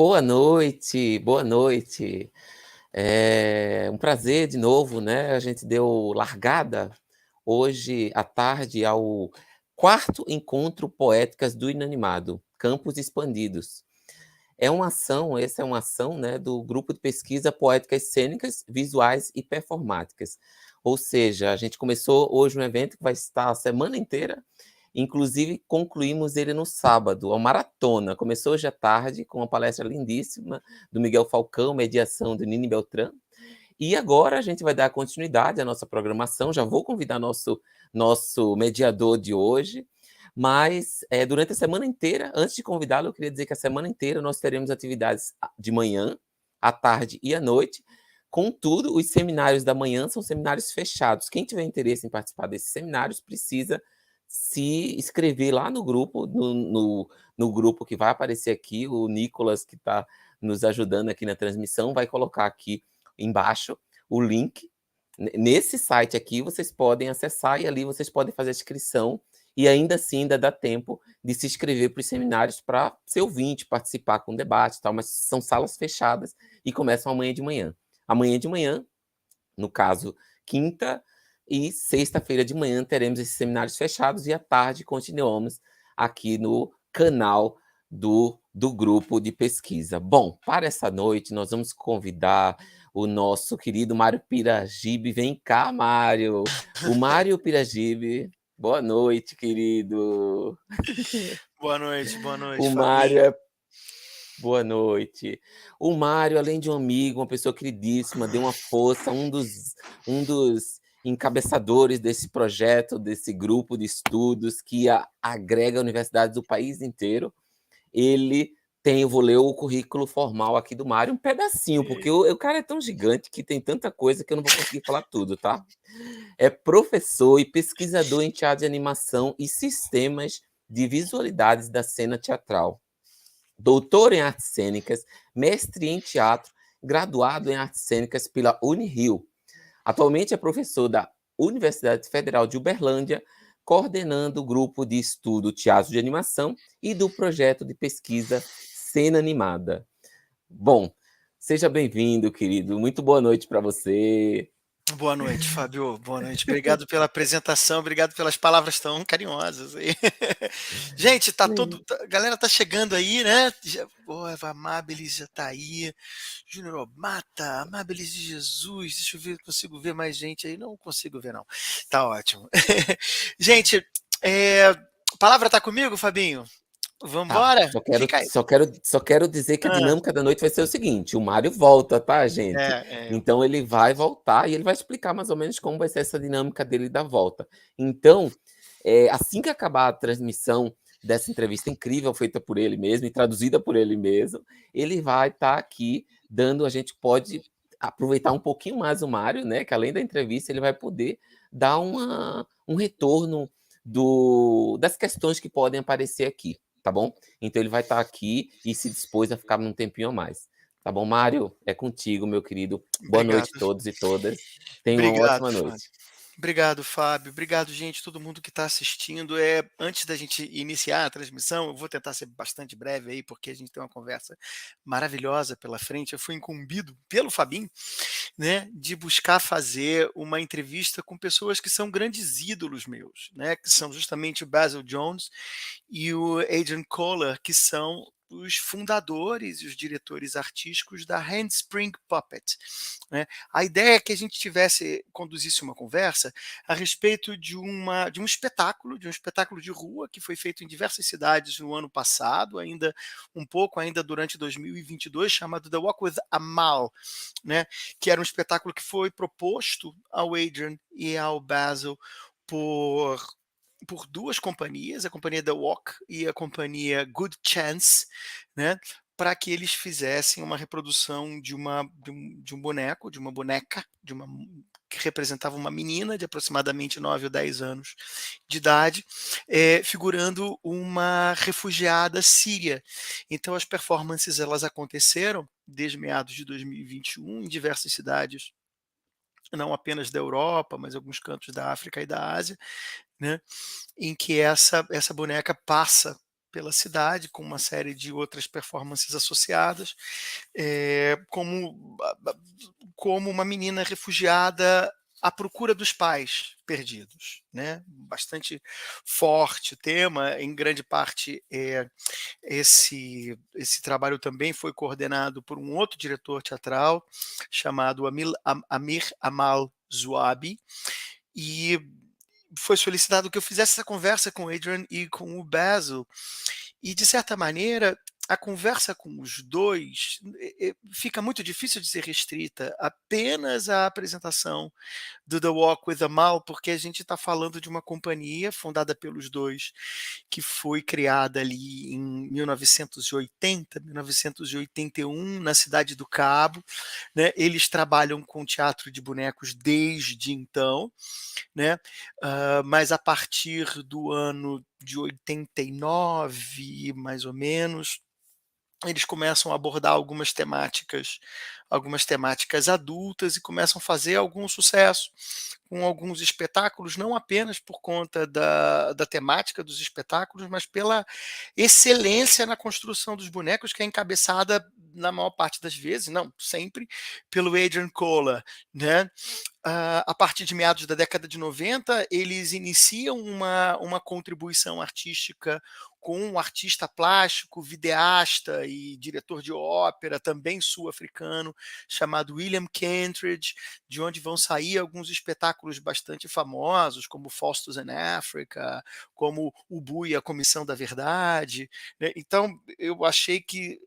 Boa noite, boa noite. É um prazer de novo, né? A gente deu largada hoje à tarde ao quarto encontro Poéticas do Inanimado, Campos Expandidos. Essa é uma ação, né, do Grupo de Pesquisa Poéticas Cênicas, Visuais e Performáticas. Ou seja, a gente começou hoje um evento que vai estar a semana inteira. Inclusive, concluímos ele no sábado, a maratona. Começou hoje à tarde com uma palestra lindíssima do Miguel Falcão, Mediação do Nini Beltrán. E agora a gente vai dar continuidade à nossa programação. Já vou convidar nosso mediador de hoje. Mas durante a semana inteira, antes de convidá-lo, eu queria dizer que a semana inteira nós teremos atividades de manhã, à tarde e à noite. Contudo, os seminários da manhã são seminários fechados. Quem tiver interesse em participar desses seminários precisa se inscrever lá no grupo, no grupo que vai aparecer aqui. O Nicolas, que está nos ajudando aqui na transmissão, vai colocar aqui embaixo o link. Nesse site aqui vocês podem acessar e ali vocês podem fazer a inscrição e ainda assim ainda dá tempo de se inscrever para os seminários para ser ouvinte, participar com debate e tal, mas são salas fechadas e começam amanhã de manhã. Amanhã de manhã, no caso, quinta e sexta-feira de manhã teremos esses seminários fechados e à tarde continuamos aqui no canal do grupo de pesquisa. Bom, para essa noite nós vamos convidar o nosso querido Mário Piragibe. Vem cá, Mário. O Mário Piragibe. Boa noite, querido. Boa noite, O Mário Fabinho. Boa noite. O Mário, além de um amigo, uma pessoa queridíssima, deu uma força, um dos encabeçadores desse projeto, desse grupo de estudos que agrega universidades do país inteiro. Ele tem, eu vou ler o currículo formal aqui do Mário, um pedacinho, porque o cara é tão gigante que tem tanta coisa que eu não vou conseguir falar tudo, tá? É professor e pesquisador em teatro de animação e sistemas de visualidades da cena teatral. Doutor em artes cênicas, mestre em teatro, graduado em artes cênicas pela Unirio. Atualmente é professor da Universidade Federal de Uberlândia, coordenando o grupo de estudo Teatro de Animação e do projeto de pesquisa Cena Animada. Bom, seja bem-vindo, querido. Muito boa noite para você. Boa noite, Fábio. Boa noite. Obrigado pela apresentação, obrigado pelas palavras tão carinhosas aí. Gente, a galera tá chegando aí, né? A Amabilis já tá aí. Júnior Obata, Amabilis de Jesus. Deixa eu ver, consigo ver mais gente aí? Não consigo ver, não. Tá ótimo. Gente, a palavra tá comigo, Fabinho? Tá, Vambora? Fica aí. só quero dizer que a Ah, dinâmica da noite vai ser o seguinte: o Mário volta, tá, gente? eu Então vou. ele vai voltar e ele vai explicar mais ou menos como vai ser essa dinâmica dele da volta. Então, assim que acabar a transmissão dessa entrevista incrível feita por ele mesmo e traduzida por ele mesmo, ele vai estar aqui dando, a gente pode aproveitar um pouquinho mais o Mário, né? Que além da entrevista ele vai poder dar um retorno das questões que podem aparecer aqui. Tá bom? Então ele vai estar aqui e se dispôs a ficar um tempinho a mais. Tá bom, Mário? É contigo, meu querido. Boa Obrigado. noite a todos e todas. Tenha uma Obrigado, ótima Fábio. noite. Obrigado, Fábio. Obrigado, gente, todo mundo que está assistindo. Antes da gente iniciar a transmissão, eu vou tentar ser bastante breve aí, porque a gente tem uma conversa maravilhosa pela frente. Eu fui incumbido pelo Fabinho, né, de buscar fazer uma entrevista com pessoas que são grandes ídolos meus, né, que são justamente o Basil Jones e o Adrian Kohler, que são os fundadores e os diretores artísticos da Handspring Puppet, né? A ideia é que a gente conduzisse uma conversa a respeito de um espetáculo de rua que foi feito em diversas cidades no ano passado, ainda durante 2022, chamado The Walk with Amal, né? Que era um espetáculo que foi proposto ao Adrian e ao Basil por duas companhias, a companhia The Walk e a companhia Good Chance, né, para que eles fizessem uma reprodução de um boneco, de uma boneca, que representava uma menina de aproximadamente 9 ou 10 anos de idade, figurando uma refugiada síria. Então as performances elas aconteceram desde meados de 2021 em diversas cidades, não apenas da Europa, mas alguns cantos da África e da Ásia, né, em que essa boneca passa pela cidade, com uma série de outras performances associadas, como uma menina refugiada à procura dos pais perdidos, né? Bastante forte o tema, em grande parte esse trabalho também foi coordenado por um outro diretor teatral chamado Amir Amal Zouabi, e foi solicitado que eu fizesse essa conversa com o Adrian e com o Basil, e de certa maneira a conversa com os dois fica muito difícil de ser restrita apenas à apresentação do The Walk with Amal, porque a gente está falando de uma companhia fundada pelos dois, que foi criada ali em 1980, 1981, na cidade do Cabo, né? Eles trabalham com teatro de bonecos desde então, né? Mas a partir do ano de 89, mais ou menos, eles começam a abordar algumas temáticas adultas, e começam a fazer algum sucesso com alguns espetáculos, não apenas por conta da temática dos espetáculos, mas pela excelência na construção dos bonecos, que é encabeçada, na maior parte das vezes, não sempre, pelo Adrian Kohler, né? A partir de meados da década de 90, eles iniciam uma contribuição artística com um artista plástico, videasta e diretor de ópera, também sul-africano, chamado William Kentridge, de onde vão sair alguns espetáculos bastante famosos, como Faustus in África, como O Bu e a Comissão da Verdade, né? Então, eu achei que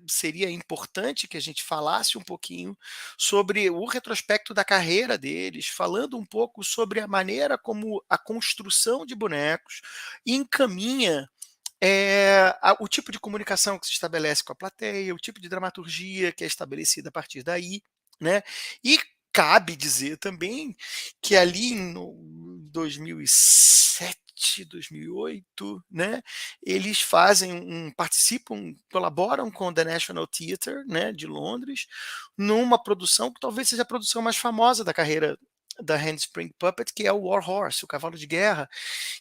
seria importante que a gente falasse um pouquinho sobre o retrospecto da carreira deles, falando um pouco sobre a maneira como a construção de bonecos encaminha o tipo de comunicação que se estabelece com a plateia, o tipo de dramaturgia que é estabelecida a partir daí, né? E cabe dizer também que ali no 2007, 2008, né, eles participam, colaboram com o The National Theatre, né, de Londres, numa produção que talvez seja a produção mais famosa da carreira da Handspring Puppet, que é o War Horse, o cavalo de guerra,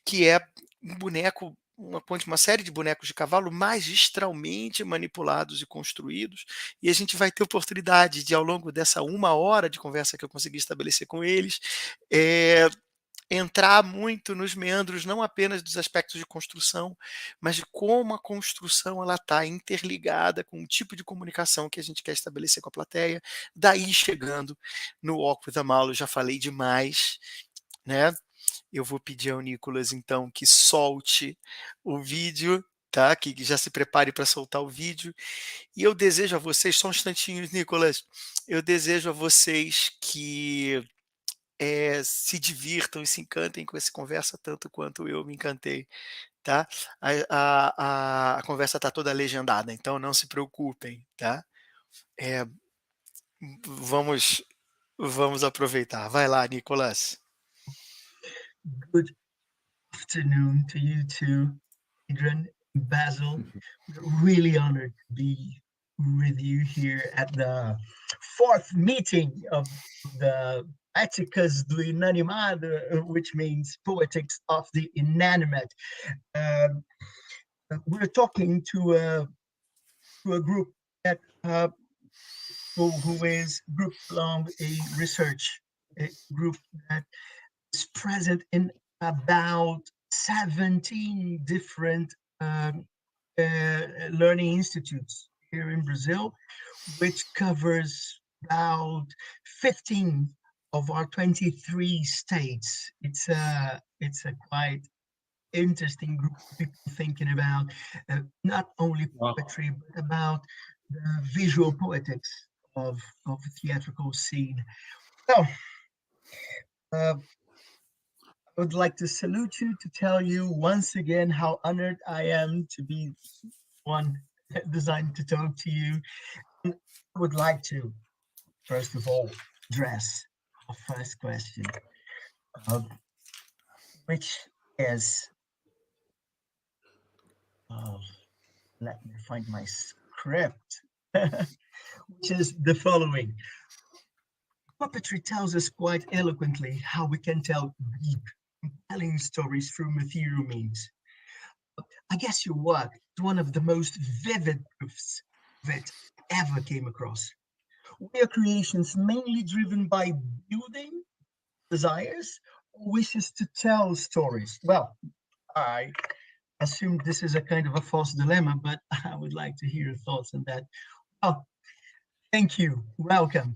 que é um boneco, uma série de bonecos de cavalo magistralmente manipulados e construídos, e a gente vai ter oportunidade de, ao longo dessa 1 hora de conversa que eu consegui estabelecer com eles, entrar muito nos meandros, não apenas dos aspectos de construção, mas de como a construção ela está interligada com o tipo de comunicação que a gente quer estabelecer com a plateia, daí chegando no Walk with a Mal. Eu já falei demais, né? Eu vou pedir ao Nicolas, então, que solte o vídeo, tá? Que já se prepare para soltar o vídeo. E eu desejo a vocês, só um instantinho, Nicolas, eu desejo a vocês que se divirtam e se encantem com essa conversa tanto quanto eu me encantei, tá? A conversa está toda legendada, então não se preocupem, tá? É, vamos, vamos aproveitar. Vai lá, Nicolas. Good afternoon to you too, Adrian, Basil. We're really honored to be with you here at the 4th meeting of the Poéticas do Inanimado, which means Poetics of the Inanimate. We're talking to a group that who is group along a research group that is present in about 17 different learning institutes here in Brazil, which covers about 15 of our 23 states. It's a quite interesting group of people thinking about not only poetry, but about the visual poetics of the theatrical scene. So, I would like to salute you, to tell you once again how honored I am to be one designed to talk to you. And I would like to, first of all, address our first question, which is, let me find my script, which is the following. Puppetry tells us quite eloquently how we can tell deep, compelling stories through material means. I guess your work is one of the most vivid proofs of it ever came across. Were your creations mainly driven by building desires or wishes to tell stories? Well, I assume this is a kind of a false dilemma, but I would like to hear your thoughts on that. Oh, thank you. Welcome.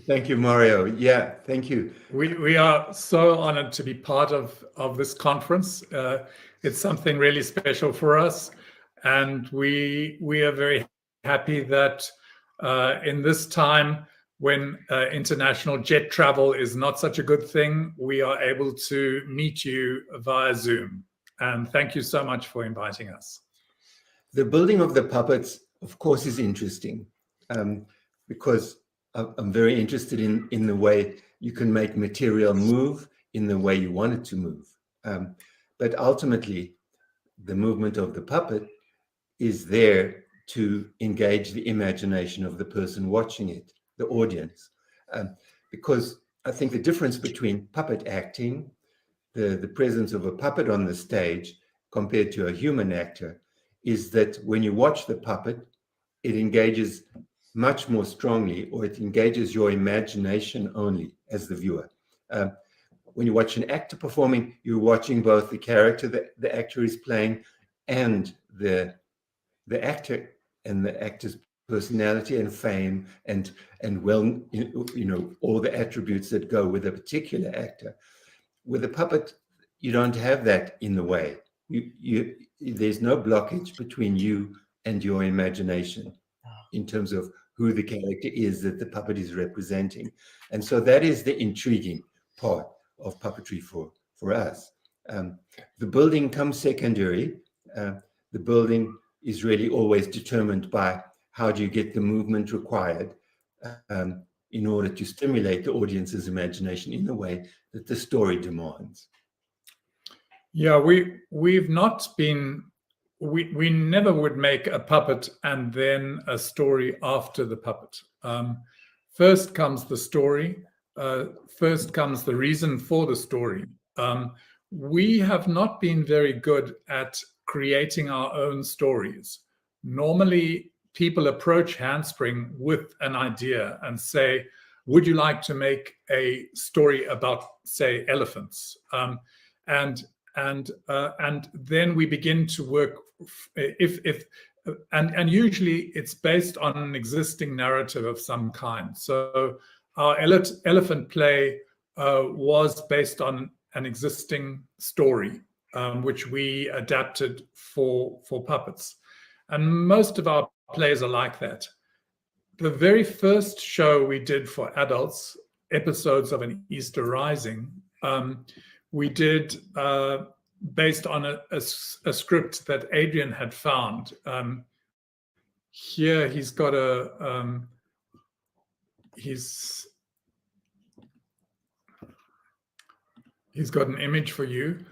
Thank you, Mario. Yeah, thank you. We are so honored to be part of this conference. It's something really special for us, and we are very happy that in this time when international jet travel is not such a good thing, we are able to meet you via Zoom. And thank you so much for inviting us. The building of the puppets, of course, is interesting because I'm very interested in the way you can make material move in the way you want it to move. But ultimately, the movement of the puppet is there to engage the imagination of the person watching it, the audience. Because I think the difference between puppet acting, the presence of a puppet on the stage compared to a human actor, is that when you watch the puppet, it engages much more strongly, or it engages your imagination only as the viewer. When you watch an actor performing, you're watching both the character that the actor is playing and the actor and the actor's personality and fame and well, you know, all the attributes that go with a particular actor. With a puppet, you don't have that in the way. There's no blockage between you and your imagination in terms of who the character is that the puppet is representing. And so that is the intriguing part of puppetry for us. The building comes secondary. The building is really always determined by how do you get the movement required in order to stimulate the audience's imagination in the way that the story demands. Yeah, we've not been, we never would make a puppet and then a story after the puppet. First comes the story, first comes the reason for the story. We have not been very good at creating our own stories. Normally, people approach Handspring with an idea and say, would you like to make a story about, say, elephants? And then we begin to work. And usually it's based on an existing narrative of some kind. So our elephant play was based on an existing story, which we adapted for puppets. And most of our plays are like that. The very first show we did for adults, Episodes of an Easter Rising, we did based on a script that Adrian had found. Here he's got he's got an image for you.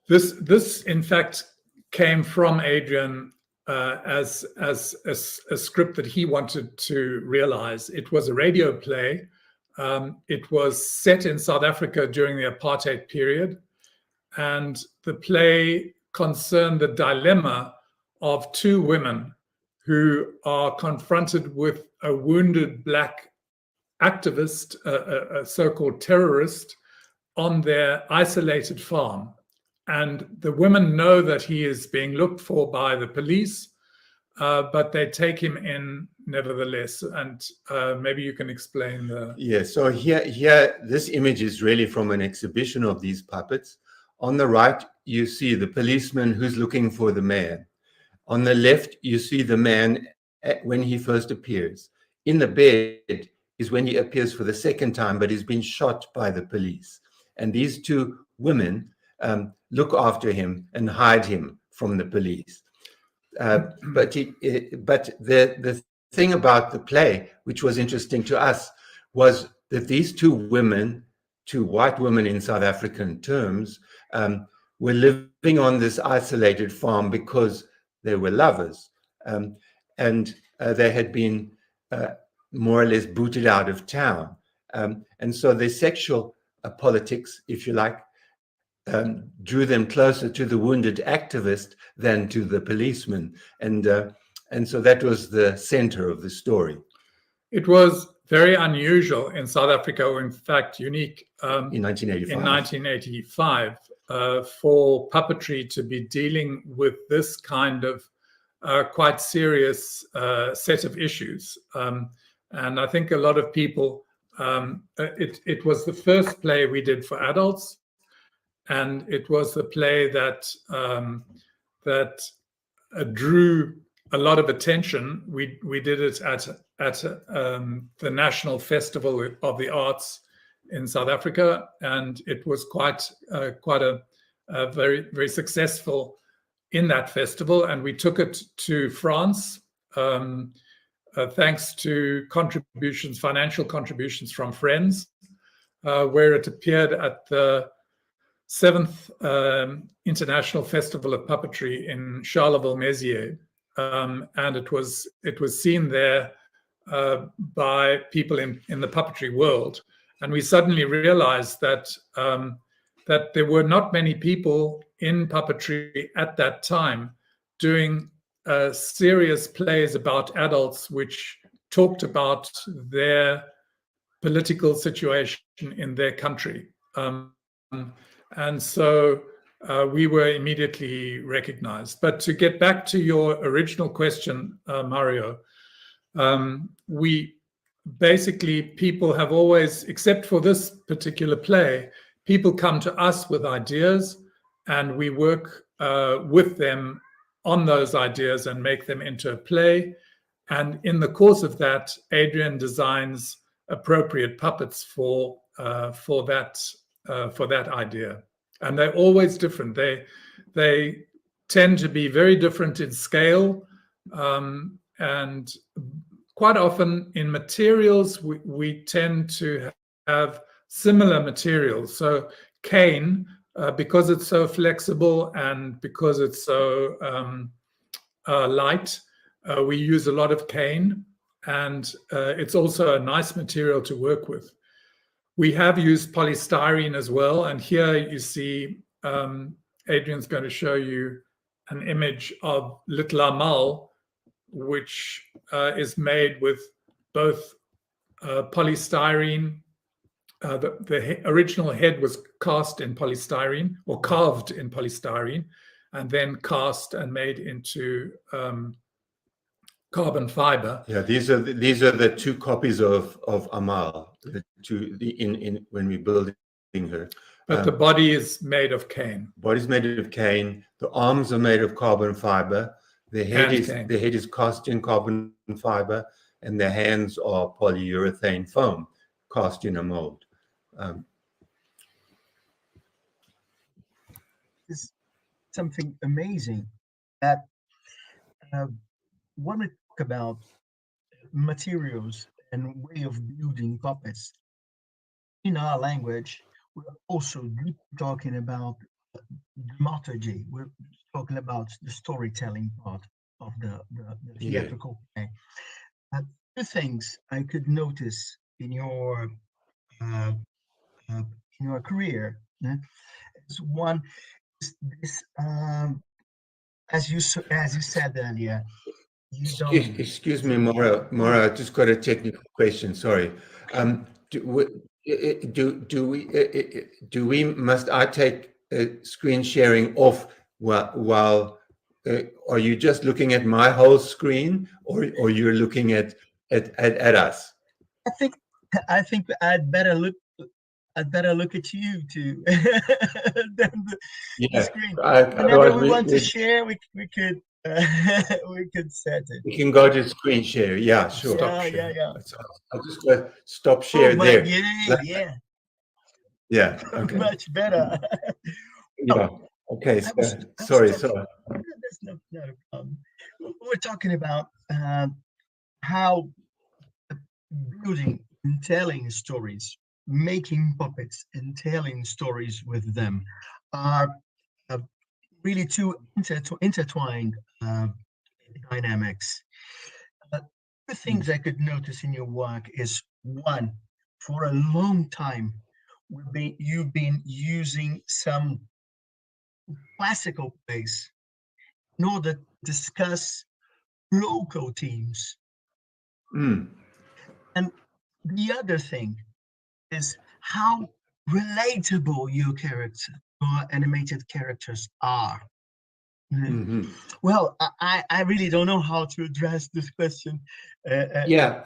This in fact came from Adrian as a script that he wanted to realize. It was a radio play. It was set in South Africa during the apartheid period, and the play concerned the dilemma of two women who are confronted with a wounded black activist, a so-called terrorist, on their isolated farm. And the women know that he is being looked for by the police, but they take him in nevertheless. And maybe you can explain the... Yeah, so here, this image is really from an exhibition of these puppets. On the right, you see the policeman who's looking for the man. On the left, you see the man when he first appears. In the bed is when he appears for the second time, but he's been shot by the police. And these two women look after him and hide him from the police. But the thing about the play, which was interesting to us, was that these two women, two white women in South African terms, were living on this isolated farm because they were lovers. And they had been more or less booted out of town. And so their sexual politics, if you like, drew them closer to the wounded activist than to the policeman. And so that was the center of the story. It was very unusual in South Africa, or in fact unique in 1985. In 1985 for puppetry to be dealing with this kind of quite serious set of issues. And I think a lot of people, it was the first play we did for adults, and it was the play that drew a lot of attention. We did it at the National Festival of the Arts in South Africa, and it was quite a very, very successful in that festival. And we took it to France thanks to financial contributions from friends, where it appeared at the 7th International Festival of Puppetry in Charleville-Mézières. And it was seen there by people in the puppetry world. And we suddenly realized that there were not many people in puppetry at that time doing serious plays about adults which talked about their political situation in their country. And so we were immediately recognized. But to get back to your original question, Mario, people have always, except for this particular play, people come to us with ideas, and we work with them on those ideas and make them into a play. And in the course of that, Adrian designs appropriate puppets for that idea. And they're always different. They tend to be very different in scale, and quite often in materials, we tend to have similar materials. So cane, because it's so flexible and because it's so light, we use a lot of cane, and it's also a nice material to work with. We have used polystyrene as well, and here you see Adrian's going to show you an image of Little Amal, which is made with both polystyrene. The original head was cast in polystyrene, or carved in polystyrene, and then cast and made into carbon fiber. Yeah, these are the two copies of Amal, when we're building her. But the body is made of cane. Body's made of cane. The arms are made of carbon fiber. The head is cast in carbon fiber, and the hands are polyurethane foam cast in a mold. It's something amazing that when we talk about materials and way of building puppets in our language, we're also talking about dramaturgy. We're talking about the storytelling part of the theatrical play. Two things I could notice in your career. Is one is this, as you said earlier. Excuse me, Maura. I just got a technical question. Sorry. Must I take screen sharing off while are you just looking at my whole screen, or you're looking at us? I think I'd better look at you too than the screen. Whenever we want to share, we could we could set it. We can go to screen share. Yeah, sure. Yeah. I'll just go stop share there. Yeah. Okay. Much better. Yeah. Okay. Sorry. That's not a problem. We're talking about how building and telling stories, making puppets and telling stories with them are really two intertwined dynamics. The things I could notice in your work is, one, for a long time, you've been using some classical plays in order to discuss local themes. Mm. And the other thing is how relatable your animated characters are. Mhm. Well, I really don't know how to address this question. Yeah,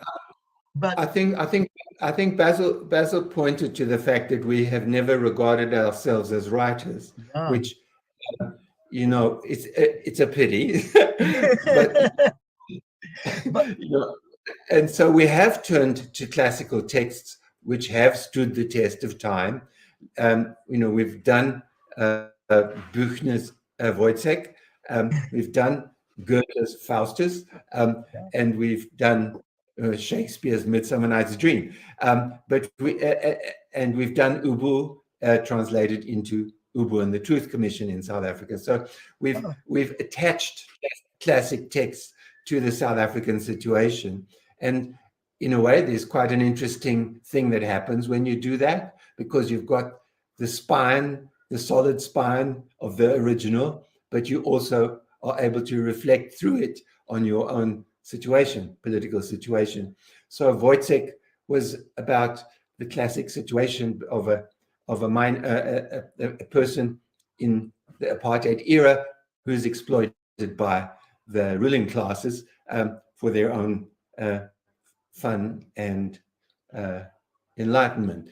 But I think Basil pointed to the fact that we have never regarded ourselves as writers, yeah. which you know, it's a pity, but you know, and so we have turned to classical texts which have stood the test of time. You know, we've done Büchner's Wojciech, we've done Goethe's Faustus, and we've done Shakespeare's Midsummer Night's Dream. But we've done Ubu, translated into Ubu and the Truth Commission in South Africa. So we've attached classic texts to the South African situation. And in a way, there's quite an interesting thing that happens when you do that, because you've got the spine, the solid spine of the original, but you also are able to reflect through it on your own situation, political situation. So Wojciech was about the classic situation of a person in the apartheid era who's exploited by the ruling classes for their own fun and enlightenment.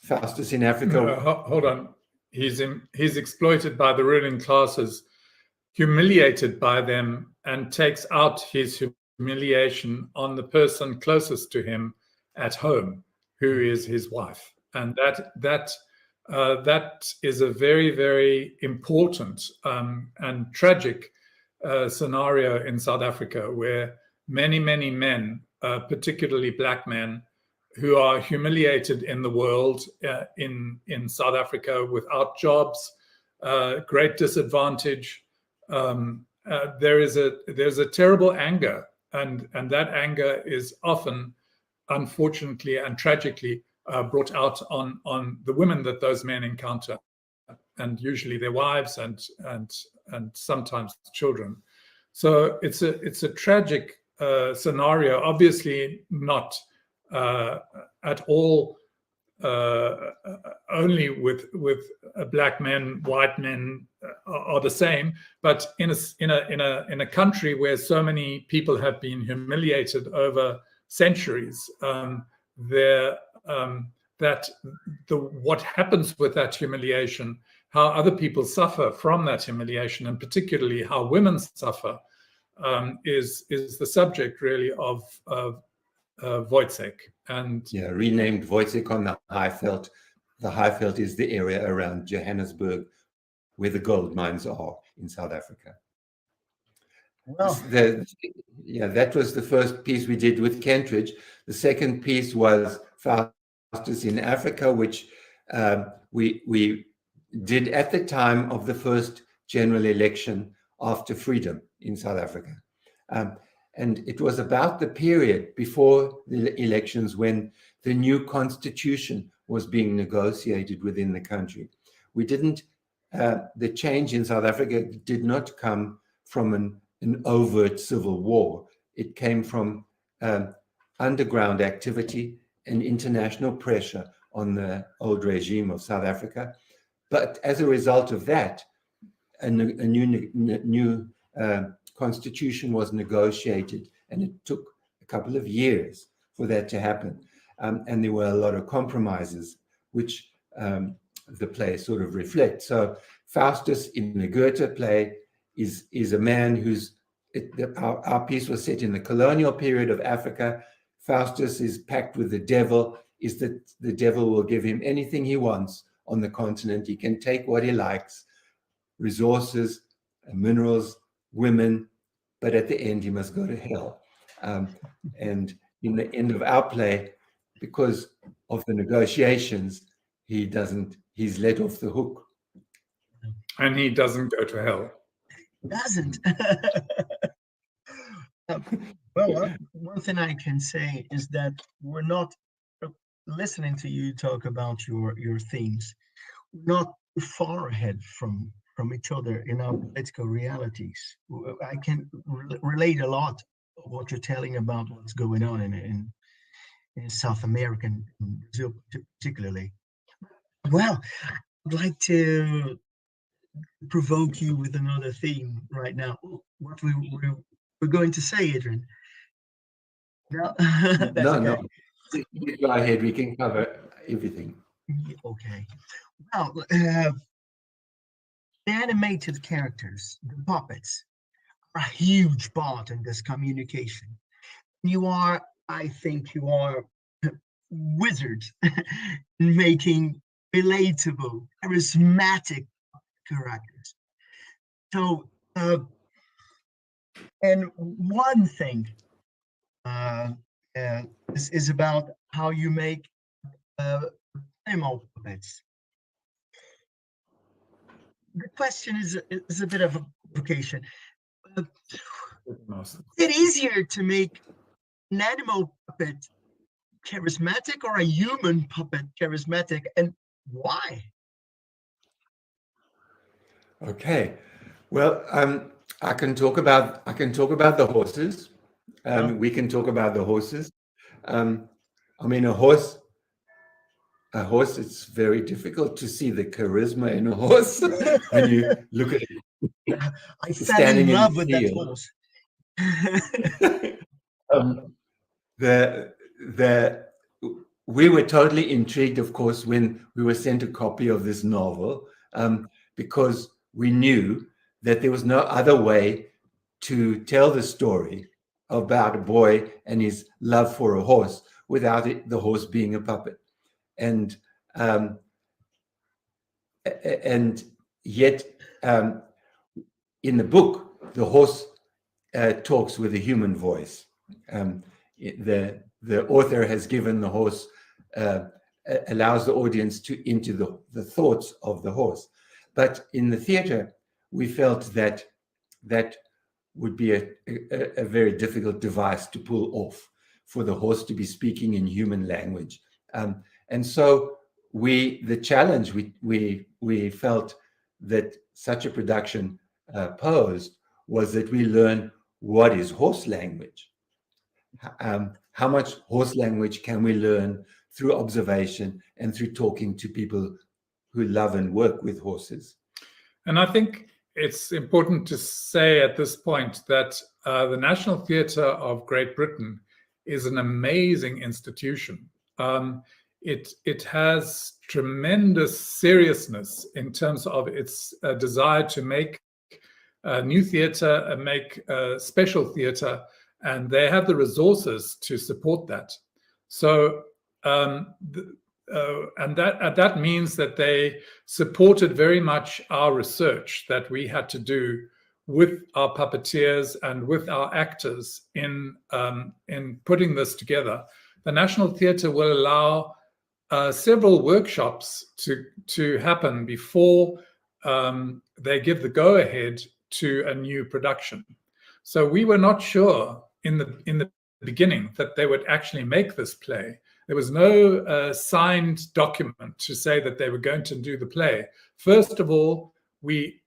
Faustus in Africa. Hold on. He's exploited by the ruling classes, humiliated by them, and takes out his humiliation on the person closest to him at home, who is his wife. And that is a very, very important and tragic scenario in South Africa, where many, many men, particularly black men, who are humiliated in the world, in South Africa, without jobs, great disadvantage. There's a terrible anger, and that anger is often, unfortunately and tragically, brought out on the women that those men encounter, and usually their wives and sometimes children. So it's a tragic scenario. Obviously not at all only with black men. White men are the same, but in a country where so many people have been humiliated over centuries, what happens with that humiliation, how other people suffer from that humiliation, and particularly how women suffer, is the subject really of Wojciech. And yeah, renamed Wojciech on the Highveld. The Highveld is the area around Johannesburg where the gold mines are in South Africa. Well, that was the first piece we did with Kentridge. The second piece was Faustus in Africa, which we did at the time of the first general election after freedom in South Africa. And it was about the period before the elections when the new constitution was being negotiated within the country. We didn't, the change in South Africa did not come from an overt civil war. It came from underground activity and international pressure on the old regime of South Africa. But as a result of that, a new constitution was negotiated, and it took a couple of years for that to happen. And there were a lot of compromises, which the play sort of reflects. So Faustus in the Goethe play is a man who's, our piece was set in the colonial period of Africa. Faustus is packed with the devil, is that the devil will give him anything he wants on the continent. He can take what he likes, resources, minerals, women, but at the end he must go to hell. And in the end of our play, because of the negotiations, he's let off the hook. And he doesn't go to hell. Doesn't. Well, one thing I can say is that we're not listening to you talk about your themes. We're not too far ahead from from each other in our political realities. I can relate a lot of what you're telling about what's going on in South America, and Brazil particularly. Well, I'd like to provoke you with another theme right now. What we're going to say, Adrian? No, that's No, okay. no. Go ahead. We can cover everything. Okay. Well, the animated characters, the puppets, are a huge part in this communication. You are, I think, you are wizards in making relatable, charismatic characters. So, and one thing is about how you make animal puppets. The question is a bit of a provocation. Is it easier to make an animal puppet charismatic or a human puppet charismatic, and why? Okay. Well, I can talk about the horses. We can talk about the horses. I mean, a horse, it's very difficult to see the charisma in a horse when you look at it. I fell in love with that horse. We were totally intrigued, of course, when we were sent a copy of this novel, because we knew that there was no other way to tell the story about a boy and his love for a horse without the horse being a puppet. And yet, in the book, the horse talks with a human voice. The author has given the horse, allows the audience into the thoughts of the horse. But in the theater, we felt that would be a very difficult device to pull off, for the horse to be speaking in human language. And so the challenge we felt that such a production posed was that we learn what is horse language. How much horse language can we learn through observation and through talking to people who love and work with horses? And I think it's important to say at this point that the National Theatre of Great Britain is an amazing institution. It has tremendous seriousness in terms of its desire to make new theatre and make special theatre, and they have the resources to support that. So, and that means that they supported very much our research that we had to do with our puppeteers and with our actors in putting this together. The National Theatre will allow several workshops to happen before they give the go-ahead to a new production. So we were not sure in the beginning that they would actually make this play. There was no signed document to say that they were going to do the play. First of all, we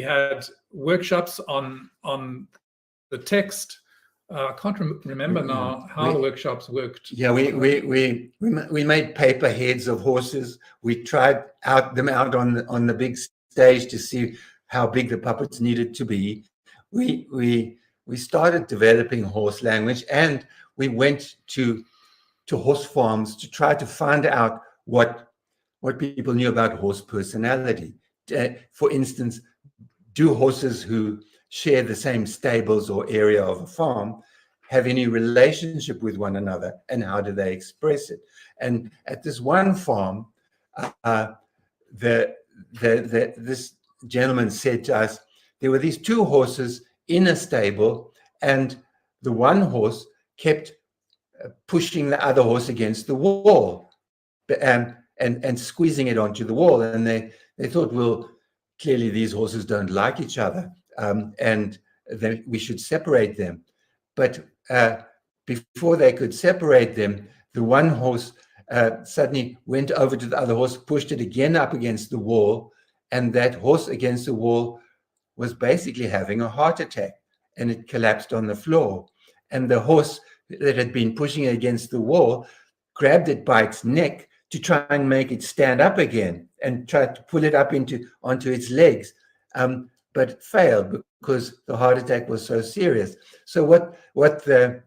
had workshops on the text. I can't remember now how the workshops worked. Yeah, we made paper heads of horses. We tried them out on the big stage to see how big the puppets needed to be. We started developing horse language, and we went to horse farms to try to find out what people knew about horse personality. For instance, do horses who share the same stables or area of a farm have any relationship with one another, and how do they express it? And at this one farm, this gentleman said to us, there were these two horses in a stable, and the one horse kept pushing the other horse against the wall and squeezing it onto the wall. And they thought, well, clearly these horses don't like each other, and we should separate them. But before they could separate them, the one horse suddenly went over to the other horse, pushed it again up against the wall, and that horse against the wall was basically having a heart attack, and it collapsed on the floor. And the horse that had been pushing it against the wall grabbed it by its neck to try and make it stand up again and tried to pull it up onto its legs, but it failed because the heart attack was so serious. So what the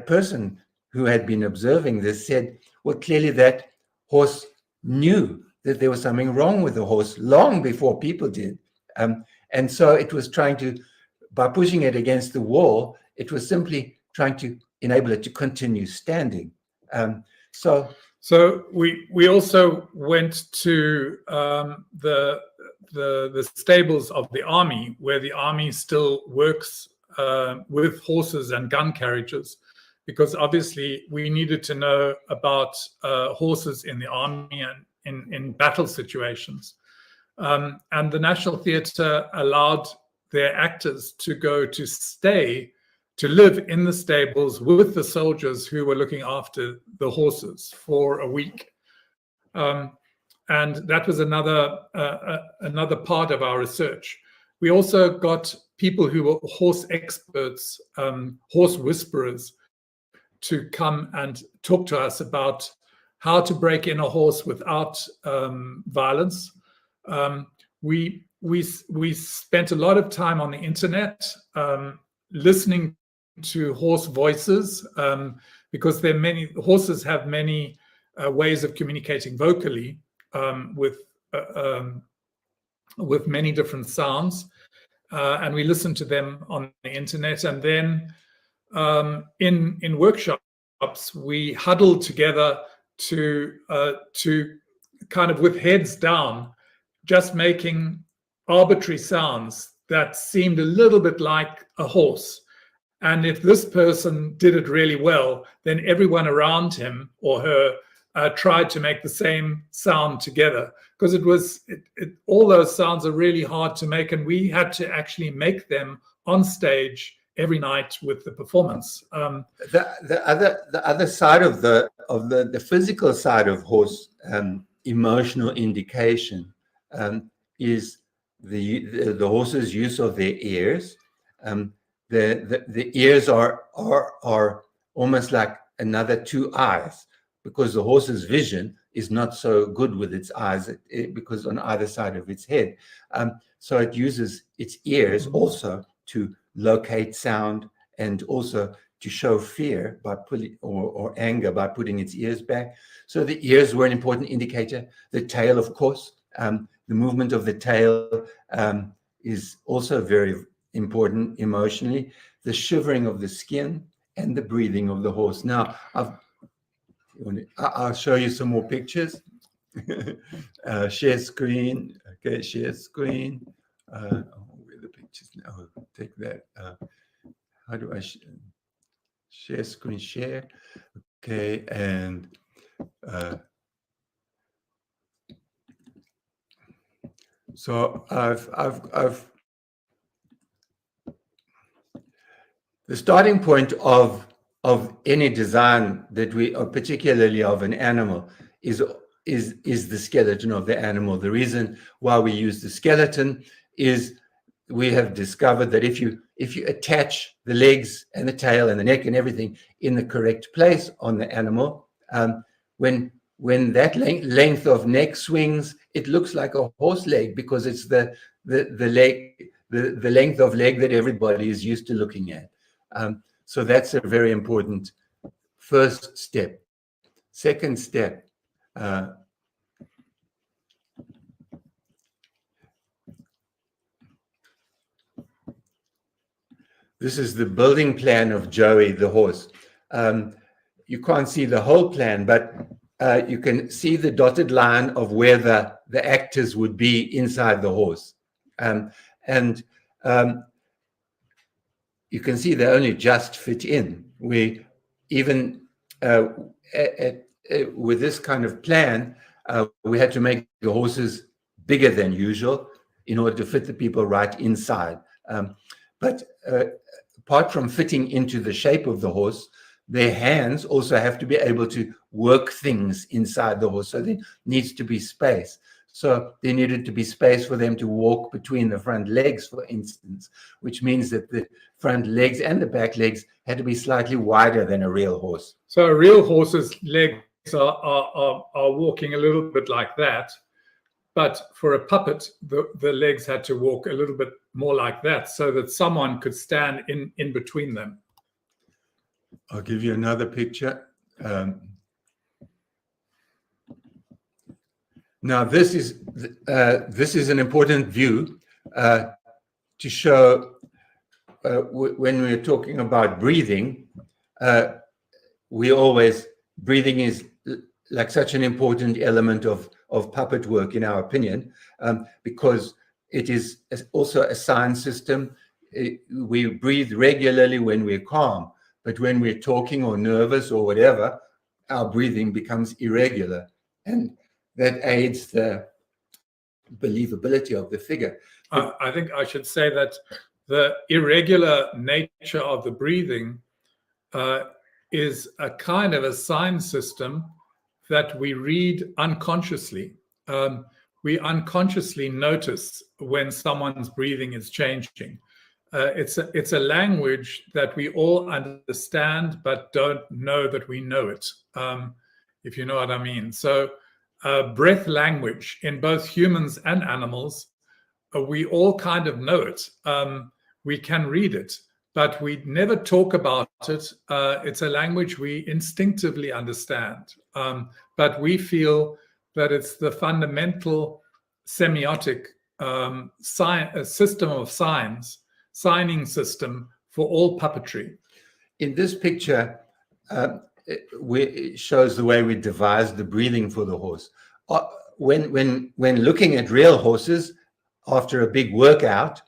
person who had been observing this said, well, clearly that horse knew that there was something wrong with the horse long before people did. And so it was trying to, by pushing it against the wall, it was simply trying to enable it to continue standing. So we also went to the stables of the army, where the army still works with horses and gun carriages, because obviously we needed to know about horses in the army and in battle situations. And the National Theatre allowed their actors to go to live in the stables with the soldiers who were looking after the horses for a week. And that was another part of our research. We also got people who were horse experts, horse whisperers, to come and talk to us about how to break in a horse without violence. We spent a lot of time on the internet listening to horse voices, because horses have many ways of communicating vocally with many different sounds, and we listened to them on the internet. And then in workshops, we huddled together to kind of, with heads down, just making arbitrary sounds that seemed a little bit like a horse. And if this person did it really well, then everyone around him or her tried to make the same sound together, because all those sounds are really hard to make, and we had to actually make them on stage every night with the performance. The other side of the physical side of horse emotional indication is the horse's use of their ears. The ears are almost like another two eyes, because the horse's vision is not so good with its eyes, because on either side of its head. So it uses its ears also to locate sound, and also to show fear by putting, or anger by putting its ears back. So the ears were an important indicator. The tail, of course, the movement of the tail is also very important emotionally. The shivering of the skin and the breathing of the horse. Now, I'll show you some more pictures. Share screen. Okay, share screen. Where are the pictures now? Take that. How do I share screen? Share. Okay, and so I've the starting point of any design that we, or particularly of an animal, is the skeleton of the animal. The reason why we use the skeleton is we have discovered that if you attach the legs and the tail and the neck and everything in the correct place on the animal, when that length of neck swings, it looks like a horse leg, because it's the length of leg that everybody is used to looking at. So that's a very important first step. Second step, this is the building plan of Joey, the horse. You can't see the whole plan, but you can see the dotted line of where the actors would be inside the horse. And you can see they only just fit in. We even, with this kind of plan, we had to make the horses bigger than usual in order to fit the people right inside. But apart from fitting into the shape of the horse, their hands also have to be able to work things inside the horse. So there needs to be space. So there needed to be space for them to walk between the front legs, for instance, which means that the front legs and the back legs had to be slightly wider than a real horse. So a real horse's legs are walking a little bit like that. But for a puppet, the legs had to walk a little bit more like that so that someone could stand in between them. I'll give you another picture. Now, this is an important view to show when we're talking about breathing. Breathing is like such an important element of puppet work, in our opinion, because it is also a sign system. We breathe regularly when we're calm, but when we're talking or nervous or whatever, our breathing becomes irregular, and that aids the believability of the figure. I think I should say that the irregular nature of the breathing is a kind of a sign system that we read unconsciously. We unconsciously notice when someone's breathing is changing. It's a language that we all understand but don't know that we know it, if you know what I mean. So breath language in both humans and animals, we all kind of know it. We can read it, but we never talk about it. It's a language we instinctively understand, but we feel that it's the fundamental semiotic system of signing system for all puppetry. In this picture, it shows the way we devised the breathing for the horse. When looking at real horses after a big workout,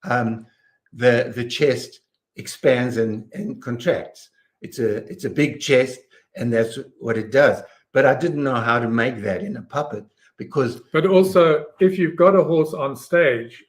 the chest expands and contracts. It's a big chest, and that's what it does. But I didn't know how to make that in a puppet, because... But also, if you've got a horse on stage,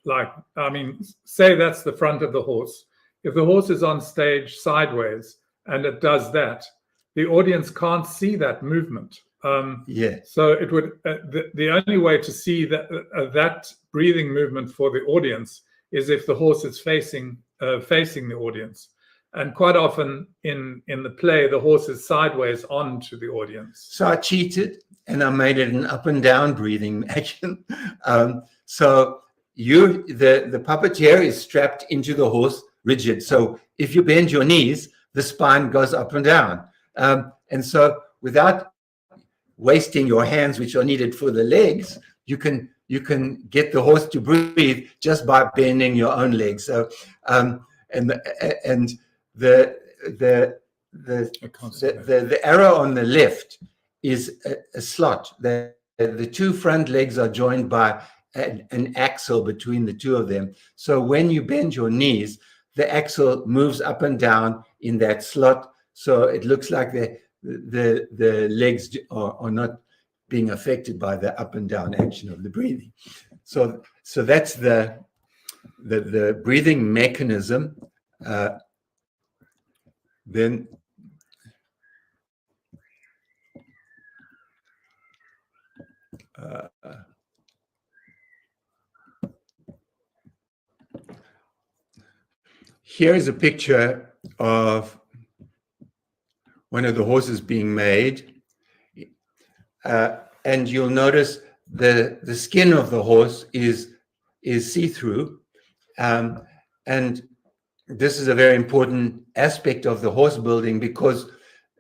say that's the front of the horse. If the horse is on stage sideways and it does that, the audience can't see that movement. So it would the only way to see that breathing movement for the audience is if the horse is facing the audience. And quite often in the play, the horse is sideways onto the audience. So I cheated, and I made it an up and down breathing action. So the puppeteer is strapped into the horse rigid. So if you bend your knees, the spine goes up and down. And so without wasting your hands, which are needed for the legs, you can get the horse to breathe just by bending your own legs. So the arrow on the left is a slot. The two front legs are joined by an axle between the two of them. So when you bend your knees, the axle moves up and down in that slot. So it looks like the legs are not being affected by the up and down action of the breathing. So that's the breathing mechanism. Then here is a picture of one of the horses being made, and you'll notice the skin of the horse is see-through, and this is a very important aspect of the horse building, because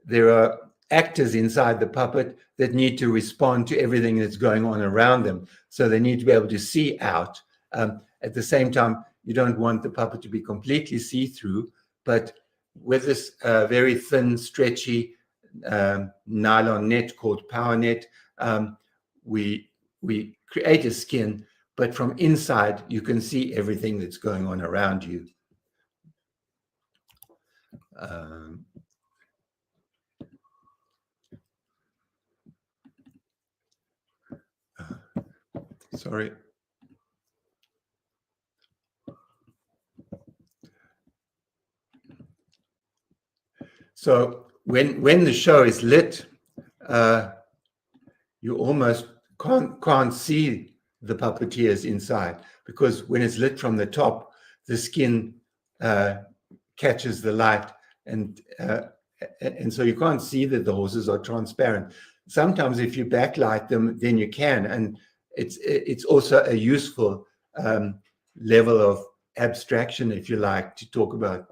there are actors inside the puppet that need to respond to everything that's going on around them. So they need to be able to see out. At the same time, you don't want the puppet to be completely see-through, but with this very thin, stretchy nylon net called power net, we create a skin, but from inside, you can see everything that's going on around you. Sorry. So when the show is lit, you almost can't see the puppeteers inside, because when it's lit from the top, the skin catches the light, and so you can't see that the horses are transparent. Sometimes if you backlight them, then you can, and it's also a useful level of abstraction, if you like, to talk about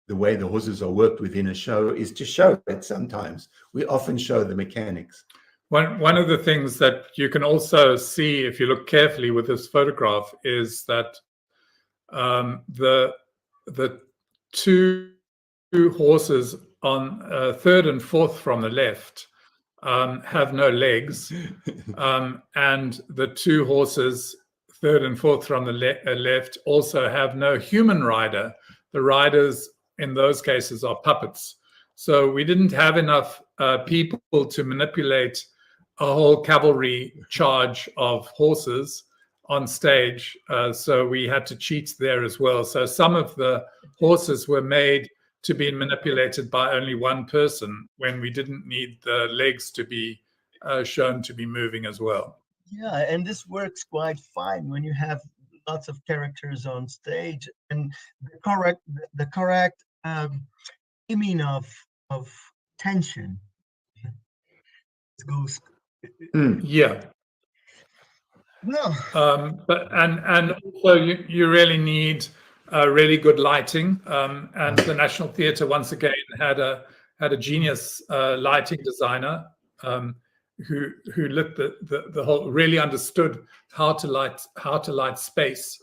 the way the horses are worked within a show, is to show it. Sometimes we often show the mechanics. One of the things that you can also see if you look carefully with this photograph is that the two horses on third and fourth from the left have no legs, and the two horses third and fourth from the left also have no human rider. The riders in those cases are puppets. So we didn't have enough people to manipulate a whole cavalry charge of horses on stage, so we had to cheat there as well. So some of the horses were made to be manipulated by only one person when we didn't need the legs to be shown to be moving as well. Yeah, and this works quite fine when you have lots of characters on stage, and the correct aiming of tension. It goes. Yeah. Well, but also you really need really good lighting, and the National Theatre once again had a genius lighting designer who lit the whole, really understood how to light space,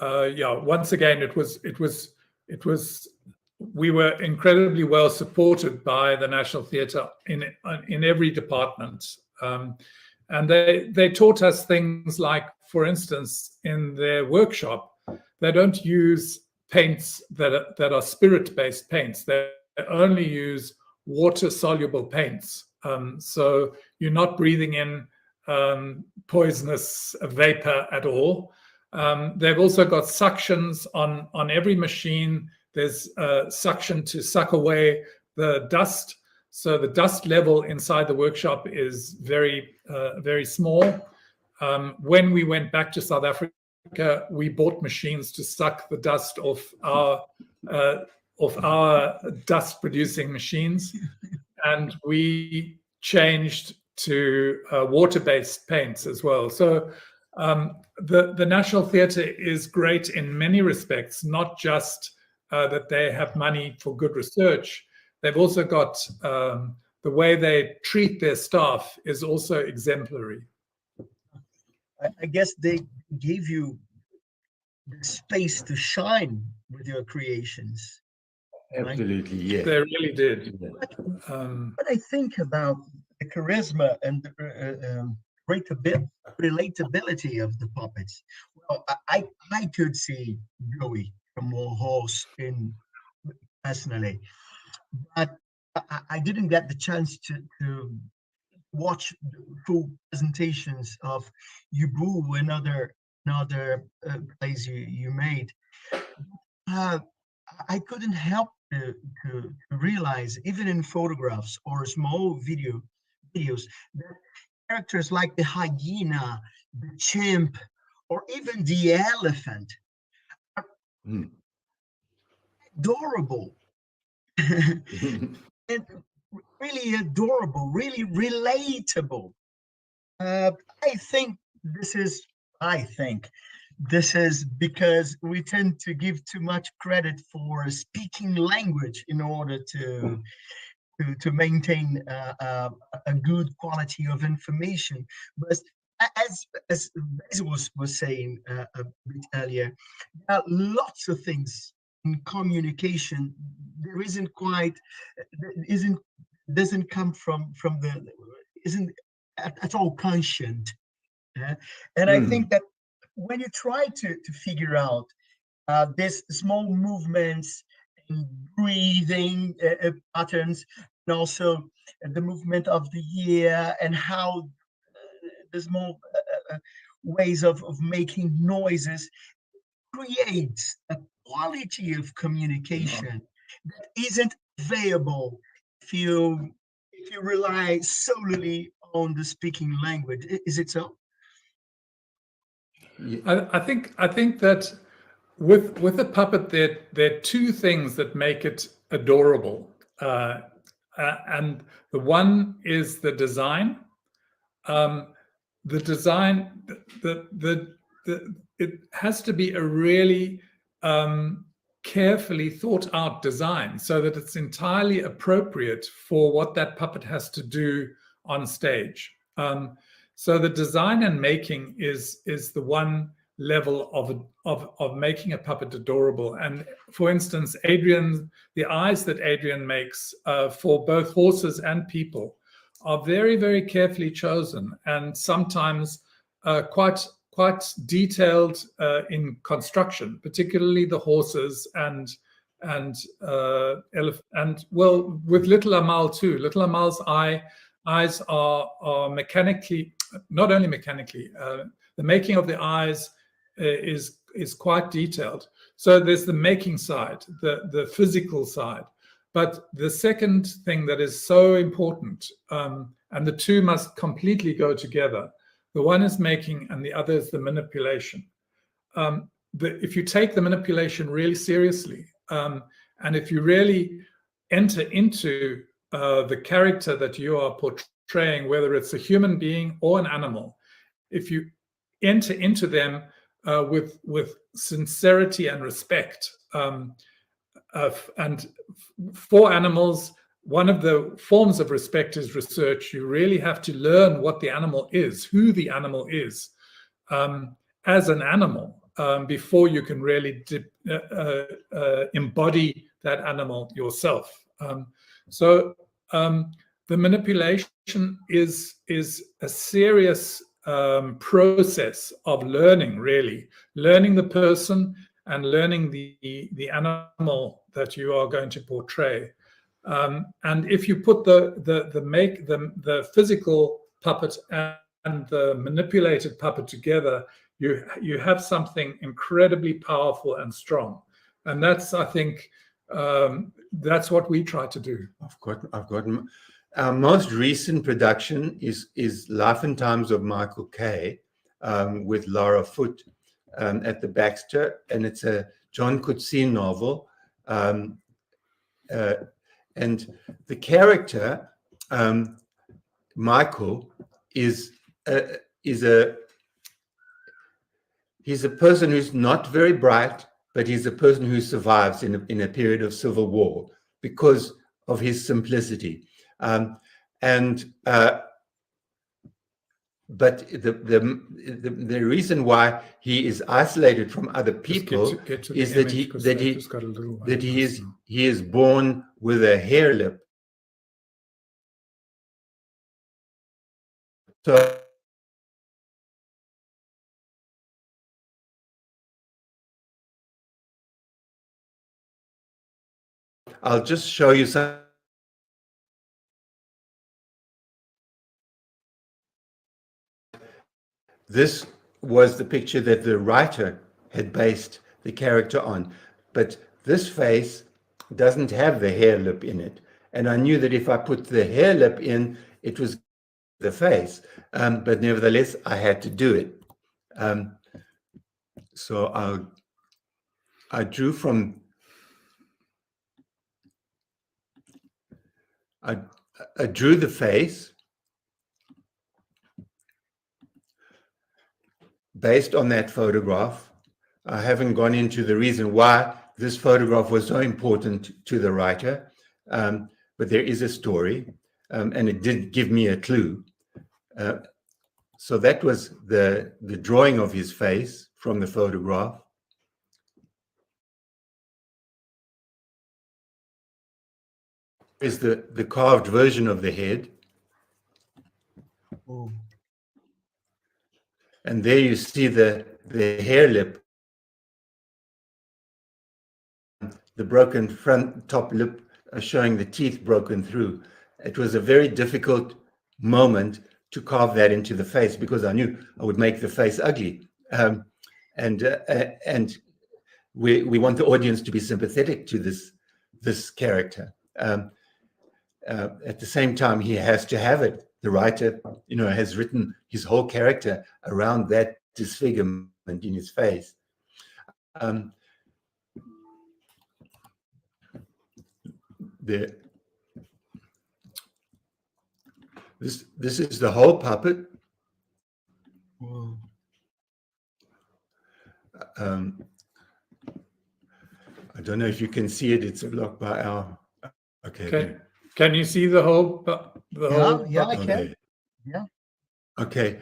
yeah, once again it was we were incredibly well supported by the National Theatre in every department. And they taught us things like, for instance, in their workshop, they don't use paints that are spirit-based paints. They only use water-soluble paints. So you're not breathing in poisonous vapor at all. They've also got suctions on every machine. There's suction to suck away the dust. So the dust level inside the workshop is very, very small. When we went back to South Africa, we bought machines to suck the dust off our dust-producing machines, and we changed to water-based paints as well. So the National Theatre is great in many respects, not just that they have money for good research. They've also got the way they treat their staff is also exemplary. I guess they gave you the space to shine with your creations. Absolutely, yeah. They really did. What I think about the charisma and the relatability of the puppets. Well, I could see Joey from Warhorse in personally, but I didn't get the chance to watch full presentations of Yubu and other plays you made. I couldn't help to realize, even in photographs or small videos, that characters like the hyena, the chimp, or even the elephant are adorable. And really adorable, really relatable. I think this is because we tend to give too much credit for speaking language in order to maintain a good quality of information. But as Basil was saying a bit earlier, there are lots of things in communication. There doesn't come from isn't at all conscient. And I think that when you try to figure out these small movements and breathing patterns, and also the movement of the ear, and how the small ways of making noises creates a quality of communication that isn't available if if you rely solely on the speaking language. Is it so? I think that with a puppet, there are two things that make it adorable, and the one is the design. The design, it has to be a really carefully thought out design so that it's entirely appropriate for what that puppet has to do on stage. So the design and making is the one level of making a puppet adorable. And for instance, the eyes that Adrian makes for both horses and people are very, very carefully chosen, and sometimes quite detailed in construction, particularly the horses and well, with little Amal too. Little Amal's eyes are mechanically, not only mechanically, the making of the eyes is quite detailed. So there's the making side, the physical side. But the second thing that is so important, and the two must completely go together, the one is making and the other is the manipulation. If you take the manipulation really seriously, and if you really enter into the character that you are portraying, whether it's a human being or an animal, if you enter into them with sincerity and respect, and for animals, one of the forms of respect is research. You really have to learn what the animal is, who the animal is, as an animal, before you can really embody that animal yourself. So the manipulation is a serious process of learning, really learning the person and learning the animal that you are going to portray. And if you put the physical puppet and the manipulated puppet together, you have something incredibly powerful and strong. And that's, I think, that's what we try to do. I've got our most recent production is Life and Times of Michael Kay, with Laura Foote at the Baxter, and it's a John Coetzee novel. And the character, Michael, he's a person who's not very bright, but he's a person who survives in a period of civil war because of his simplicity. But the reason why he is isolated from other people is that he is born with a hair lip. So I'll just show you some. This was the picture that the writer had based the character on, but this face doesn't have the hair lip in it. And I knew that if I put the hair lip in, it was the face. But nevertheless, I had to do it. So I drew from... I drew the face based on that photograph. I haven't gone into the reason why this photograph was so important to the writer, but there is a story, and it did give me a clue. So that was the drawing of his face from the photograph. Is the carved version of the head. Oh. And there you see the hair lip, the broken front top lip showing the teeth broken through. It was a very difficult moment to carve that into the face because I knew I would make the face ugly. And we want the audience to be sympathetic to this character. at the same time, he has to have it. The writer, has written his whole character around that disfigurement in his face. This is the whole puppet. Whoa. I don't know if you can see it. It's blocked by our. Okay. Can you see the whole? Yeah, I can. Okay. Yeah. Okay.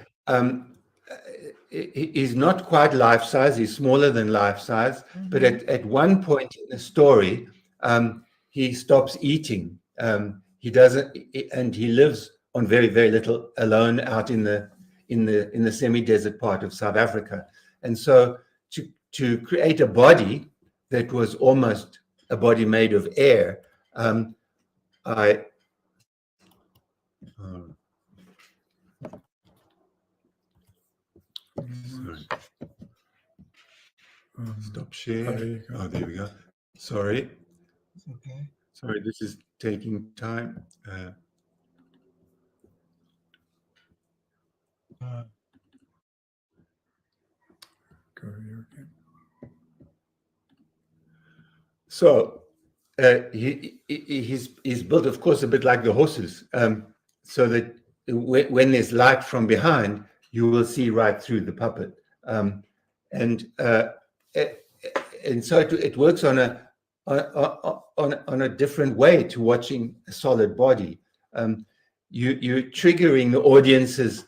He's not quite life size. He's smaller than life size. Mm-hmm. But at one point in the story, he stops eating. He doesn't, and he lives on very, very little alone out in the semi-desert part of South Africa. And so to create a body that was almost a body made of air, stop share. Oh, there we go. Sorry. Okay. Sorry, this is taking time. Go here again. So he's built, of course, a bit like the horses, so that when there's light from behind, you will see right through the puppet, and so it works on a different way to watching a solid body. You're triggering the audience's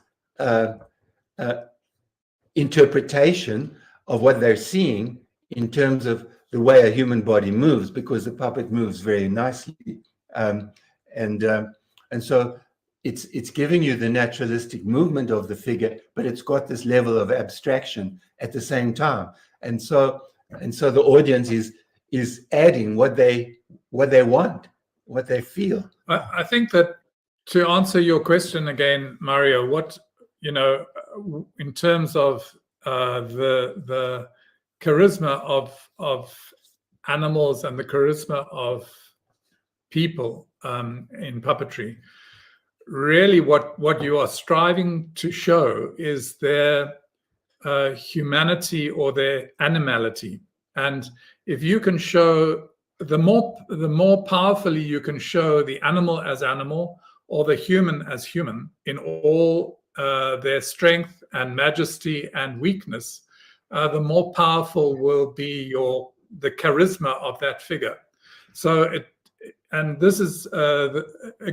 interpretation of what they're seeing in terms of the way a human body moves, because the puppet moves very nicely, and so it's giving you the naturalistic movement of the figure, but it's got this level of abstraction at the same time, and so the audience is adding what they want, what they feel. I think that to answer your question again, Mario, what in terms of the charisma of animals and the charisma of people in puppetry, really what you are striving to show is their humanity or their animality. And if you can show, the more powerfully you can show the animal as animal or the human as human in all their strength and majesty and weakness, the more powerful will be the charisma of that figure. So and this is a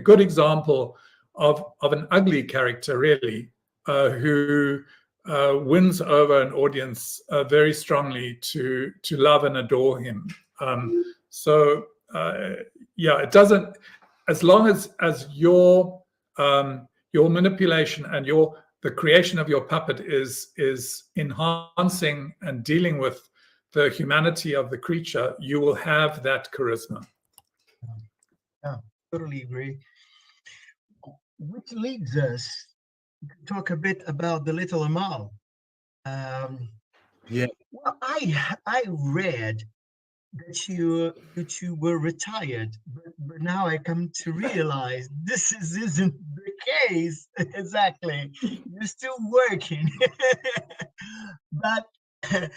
good example of an ugly character, really, who wins over an audience very strongly to love and adore him. Yeah, it doesn't, as long as your manipulation and the creation of your puppet is enhancing and dealing with the humanity of the creature, you will have that charisma. Yeah, totally agree. Which leads us to talk a bit about the Little Amal. Yeah. Well, I read that you were retired, but now I come to realize this isn't the case exactly. You're still working, but I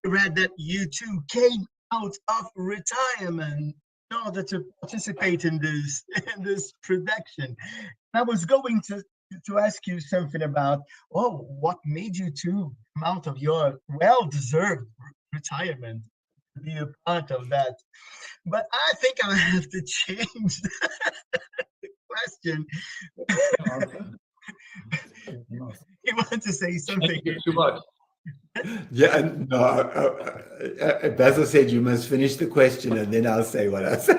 read that you too came out of retirement in order to participate in this production. I was going to ask you something about, what made you to come out of your well-deserved retirement to be a part of that. But I think I have to change the question. You want to say something? Too much. Yeah, no. Basil said you must finish the question, and then I'll say what I say.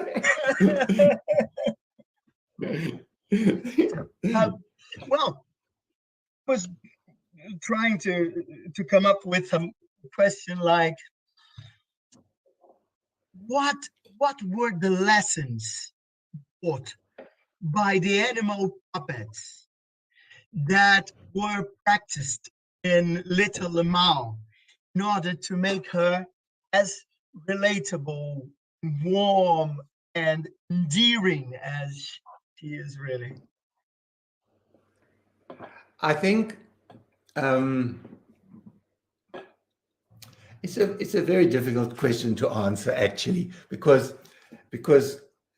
Well, I was trying to come up with some question like, what were the lessons taught by the animal puppets that were practiced in Little Amal in order to make her as relatable, warm, and endearing as she is really? I think it's a very difficult question to answer, actually, because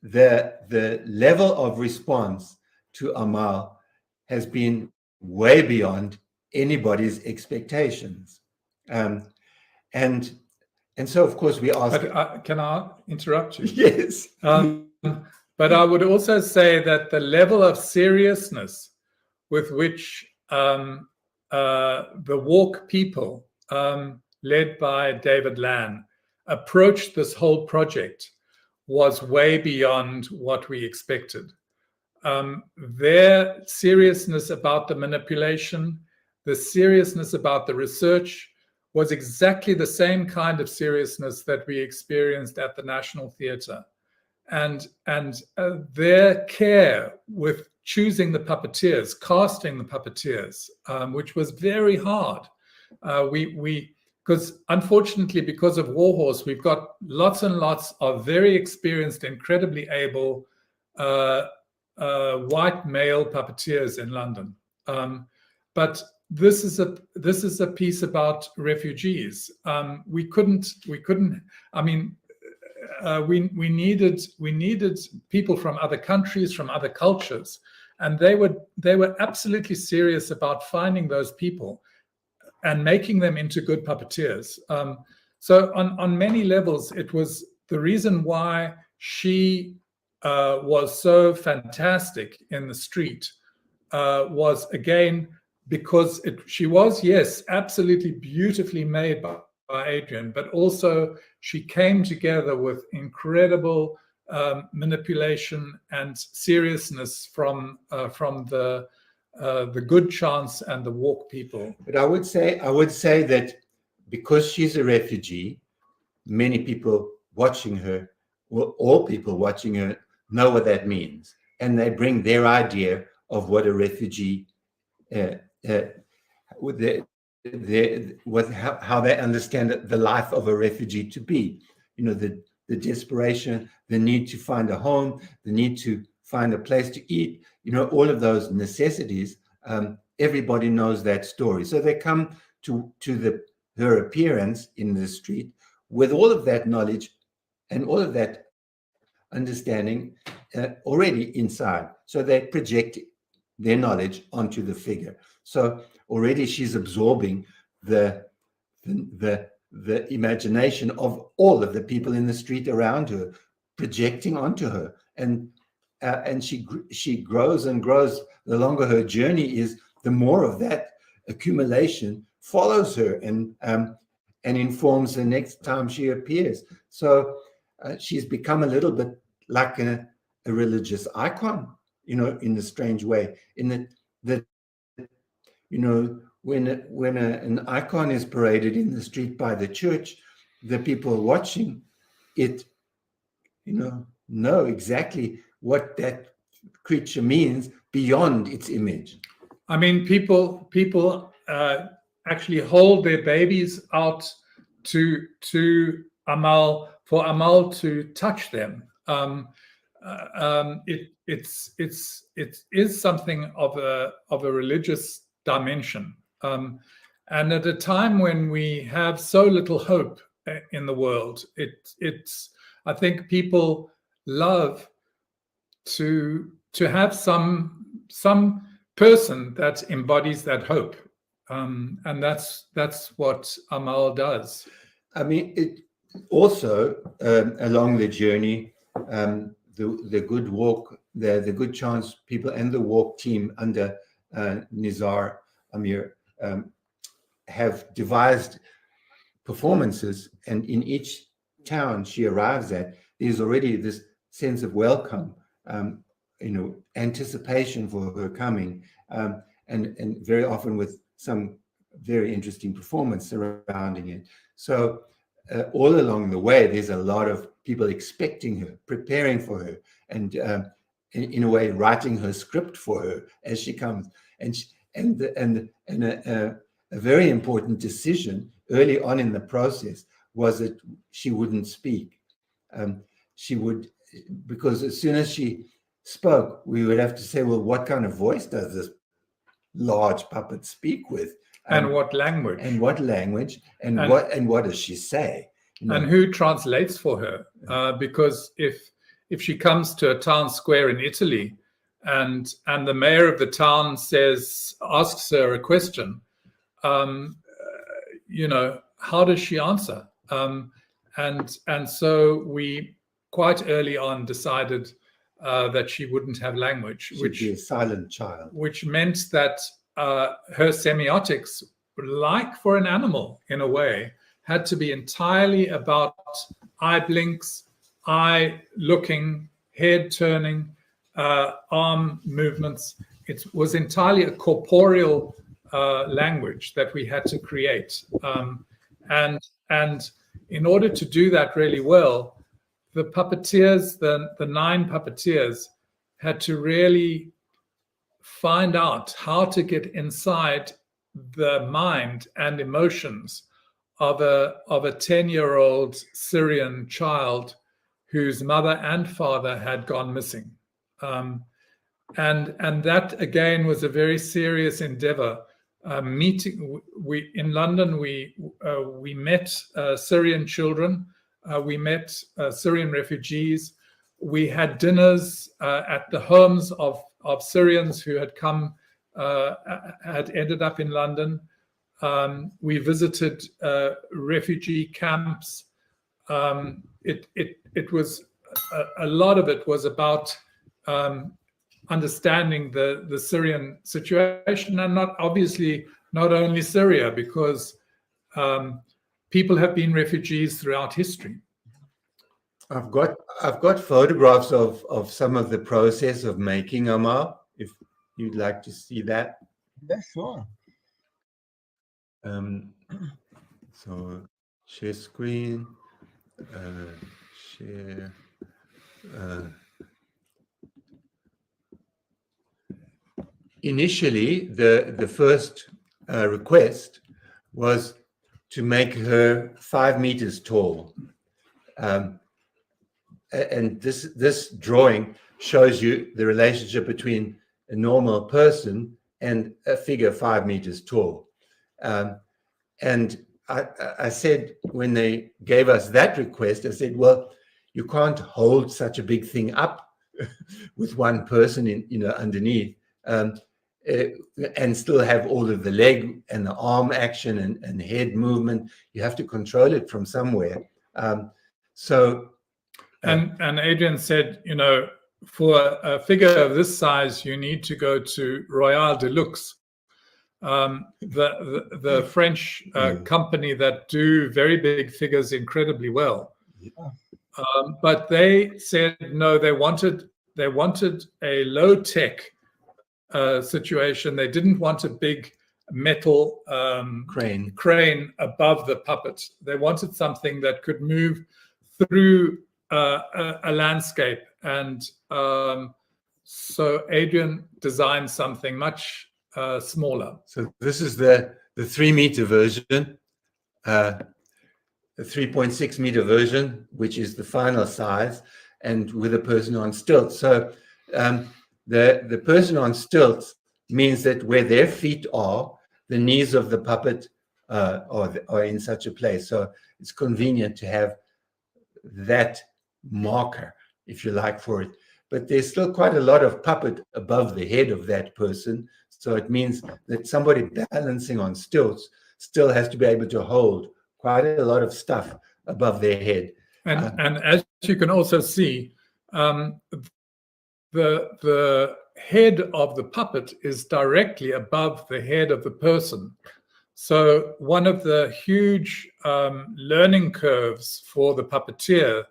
the level of response to Amal has been way beyond anybody's expectations, and so of course we ask. But can I interrupt you? Yes. But I would also say that the level of seriousness with which the Walk people, led by David Lann, approached this whole project was way beyond what we expected. Their seriousness about the manipulation, the seriousness about the research was exactly the same kind of seriousness that we experienced at the National Theatre. And their care with choosing the puppeteers, casting the puppeteers, which was very hard. Because unfortunately, because of Warhorse, we've got lots and lots of very experienced, incredibly able white male puppeteers in London. But this is a piece about refugees. We couldn't. I mean, we needed people from other countries, from other cultures, and they were absolutely serious about finding those people and making them into good puppeteers. So on many levels, it was the reason why she was so fantastic in the street, was again because she was, yes, absolutely beautifully made by Adrian, but also she came together with incredible manipulation and seriousness from the Good Chance and the Walk people. But I would say that because she's a refugee, many people watching her, well, all people watching her, know what that means, and they bring their idea of what a refugee, how they understand the life of a refugee to be. You know, the desperation, the need to find a home, the need to find a place to eat. You know, all of those necessities. Everybody knows that story, so they come to her appearance in the street with all of that knowledge and all of that understanding already inside. So they project their knowledge onto the figure. So already she's absorbing the imagination of all of the people in the street around her, projecting onto her, and she grows and grows. The longer her journey is, the more of that accumulation follows her and informs the next time she appears. So she's become a little bit like a religious icon, you know, in a strange way. In that you know, when an icon is paraded in the street by the church, the people watching it, you know exactly what that creature means beyond its image. I mean, people actually hold their babies out to Amal, for Amal to touch them. It is something of a religious dimension, and at a time when we have so little hope in the world, I think people love to have some person that embodies that hope, and that's what Amal does. I mean, it also along the journey, the Good Walk, the Good Chance people and the Walk team under Nizar Amir have devised performances, and in each town she arrives at, there's already this sense of welcome, you know, anticipation for her coming, and very often with some very interesting performance surrounding it. So all along the way, there's a lot of people expecting her, preparing for her, and in a way writing her script for her as she comes. And a very important decision early on in the process was that she wouldn't speak. She would because as soon as she spoke, we would have to say, well, what kind of voice does this large puppet speak with? And what language? And what language? And what does she say? You know? And who translates for her? Because if she comes to a town square in Italy, and the mayor of the town asks her a question, you know, how does she answer? And so we quite early on decided that she wouldn't have language, She'd be a silent child, which meant that her semiotics, like for an animal in a way, had to be entirely about eye blinks, eye looking, head turning, arm movements. It was entirely a corporeal language that we had to create. And in order to do that really well, the puppeteers, the 9 puppeteers, had to really find out how to get inside the mind and emotions of a 10-year-old Syrian child whose mother and father had gone missing. And that again was a very serious endeavor. In London, we met Syrian children, we met Syrian refugees. We had dinners at the homes of Syrians who had ended up in London. We visited refugee camps. It was a lot of it was about understanding the Syrian situation, and not only Syria, because people have been refugees throughout history. I've got photographs of some of the process of making Omar, if you'd like to see that. Yeah, sure. So share screen, share. Initially, the first request was to make her 5 meters tall. And this drawing shows you the relationship between a normal person and a figure 5 meters tall. And I said, when they gave us that request, I said, well, you can't hold such a big thing up with one person underneath, and still have all of the leg and the arm action and head movement. You have to control it from somewhere. And Adrian said, you know, for a figure of this size, you need to go to Royal Deluxe, the French company that do very big figures incredibly well. Yeah. But they said no. They wanted a low-tech situation. They didn't want a big metal crane above the puppet. They wanted something that could move through a landscape, and so Adrian designed something much smaller. So this is the 3 meter version, the 3.6 meter version, which is the final size, and with a person on stilts. So the person on stilts means that where their feet are, the knees of the puppet are in such a place. So it's convenient to have that marker, if you like, for it. But there's still quite a lot of puppet above the head of that person. So it means that somebody balancing on stilts still has to be able to hold quite a lot of stuff above their head. And as you can also see, the head of the puppet is directly above the head of the person. So one of the huge learning curves for the puppeteer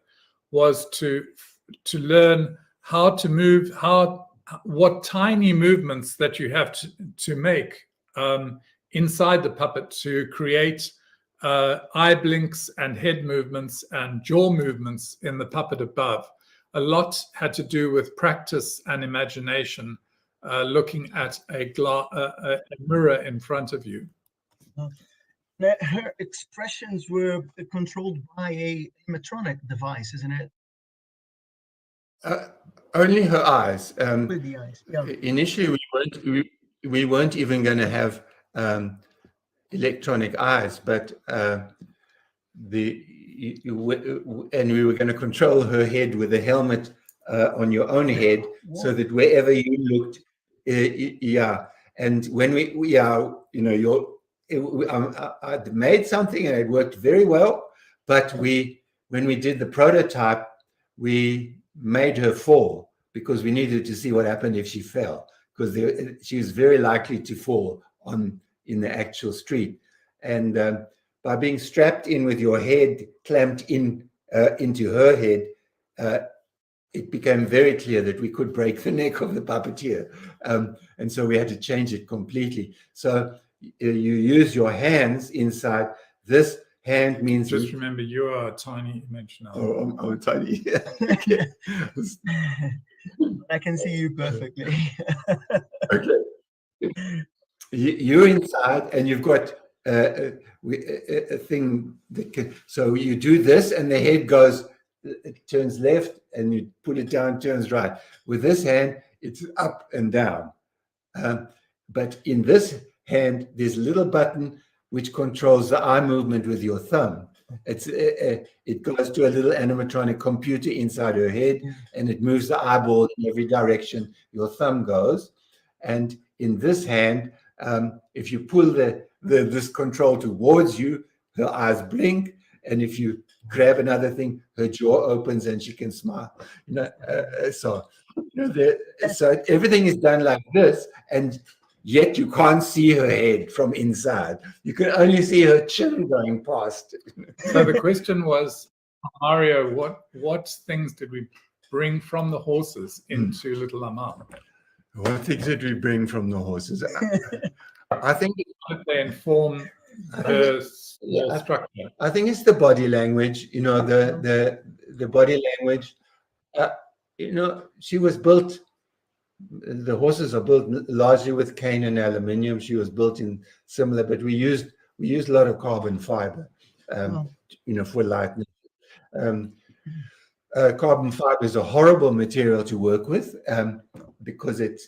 was to learn how to move, what tiny movements that you have to make inside the puppet to create eye blinks and head movements and jaw movements in the puppet above. A lot had to do with practice and imagination, looking at a mirror in front of you. Now, her expressions were controlled by a animatronic device, isn't it? Only her eyes. With the eyes. Yeah. Initially, we weren't even going to have electronic eyes, but and we were going to control her head with a helmet on your own head, so that wherever you looked, And when I'd made something and it worked very well, but when we did the prototype, we made her fall because we needed to see what happened if she fell, because she was very likely to fall in the actual street. And by being strapped in with your head clamped into her head, it became very clear that we could break the neck of the puppeteer. And so we had to change it completely. So you use your hands inside. This hand means... Just remember, you are a tiny image now. Oh, I'm tiny. I can see you perfectly. Okay. You're inside and you've got a thing that can... So you do this and the head goes... It turns left and you put it down, turns right. With this hand, it's up and down. But in this hand, there's a little button which controls the eye movement with your thumb. It goes to a little animatronic computer inside her head, and it moves the eyeball in every direction your thumb goes. And in this hand, if you pull this control towards you, her eyes blink, and if you grab another thing, her jaw opens and she can smile. So everything is done like this, and yet you can't see her head from inside. You can only see her chin going past. So the question was, Mario, what things did we bring from the horses into Little Amal? What things did we bring from the horses? I think they inform the structure. I think it's the body language. The body language. She was built. The horses are built largely with cane and aluminium. She was built in similar, but we used a lot of carbon fiber, for lightness. Carbon fiber is a horrible material to work with because it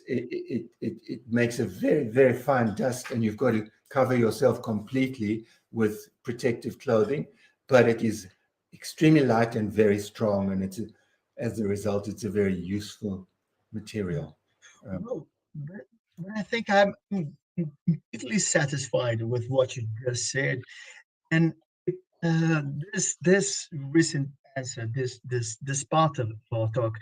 makes a very, very fine dust, and you've got to cover yourself completely with protective clothing. But it is extremely light and very strong, and as a result, it's a very useful material. But I think I'm completely satisfied with what you just said, and this recent answer, this part of our talk,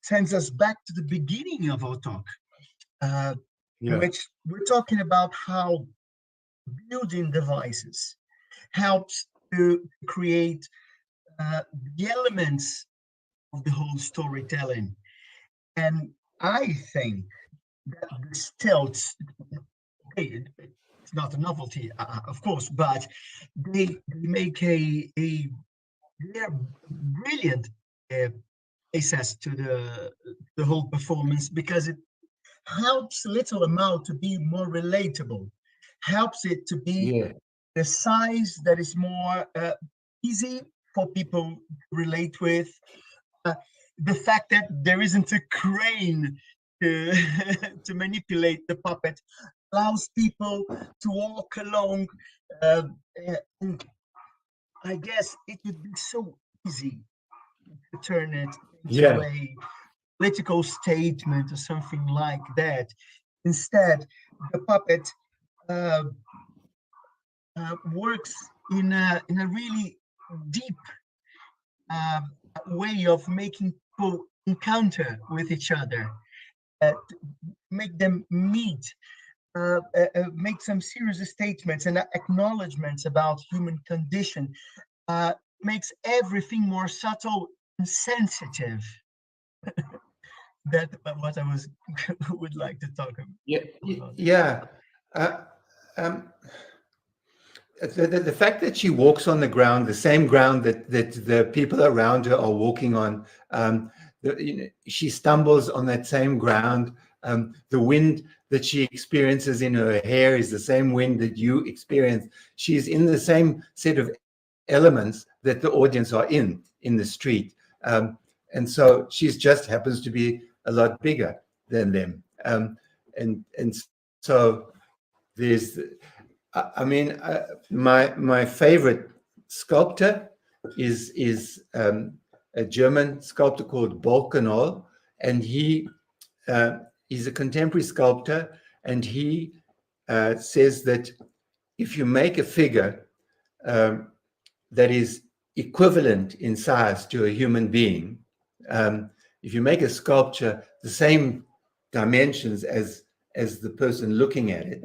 sends us back to the beginning of our talk, which we're talking about how building devices helps to create the elements of the whole storytelling. And I think that the stilts, it's not a novelty, of course, but they make they're brilliant access to the whole performance, because it helps Little Amal to be more relatable, helps it to be the size that is more easy for people to relate with. The fact that there isn't a crane to manipulate the puppet allows people to walk along. And I guess it would be so easy to turn it into a political statement or something like that. Instead, the puppet works in a really deep way of making people encounter with each other, make them meet, make some serious statements and acknowledgements about human condition, makes everything more subtle and sensitive. That's what I would like to talk about. The fact that she walks on the ground, the same ground that the people around her are walking on, she stumbles on that same ground. The wind that she experiences in her hair is the same wind that you experience. She's in the same set of elements that the audience are in the street. and so she just happens to be a lot bigger than them. And so there's, I mean, my favorite sculptor is a German sculptor called Bolkenol, and he's a contemporary sculptor, and he says that if you make a figure that is equivalent in size to a human being, if you make a sculpture the same dimensions as the person looking at it,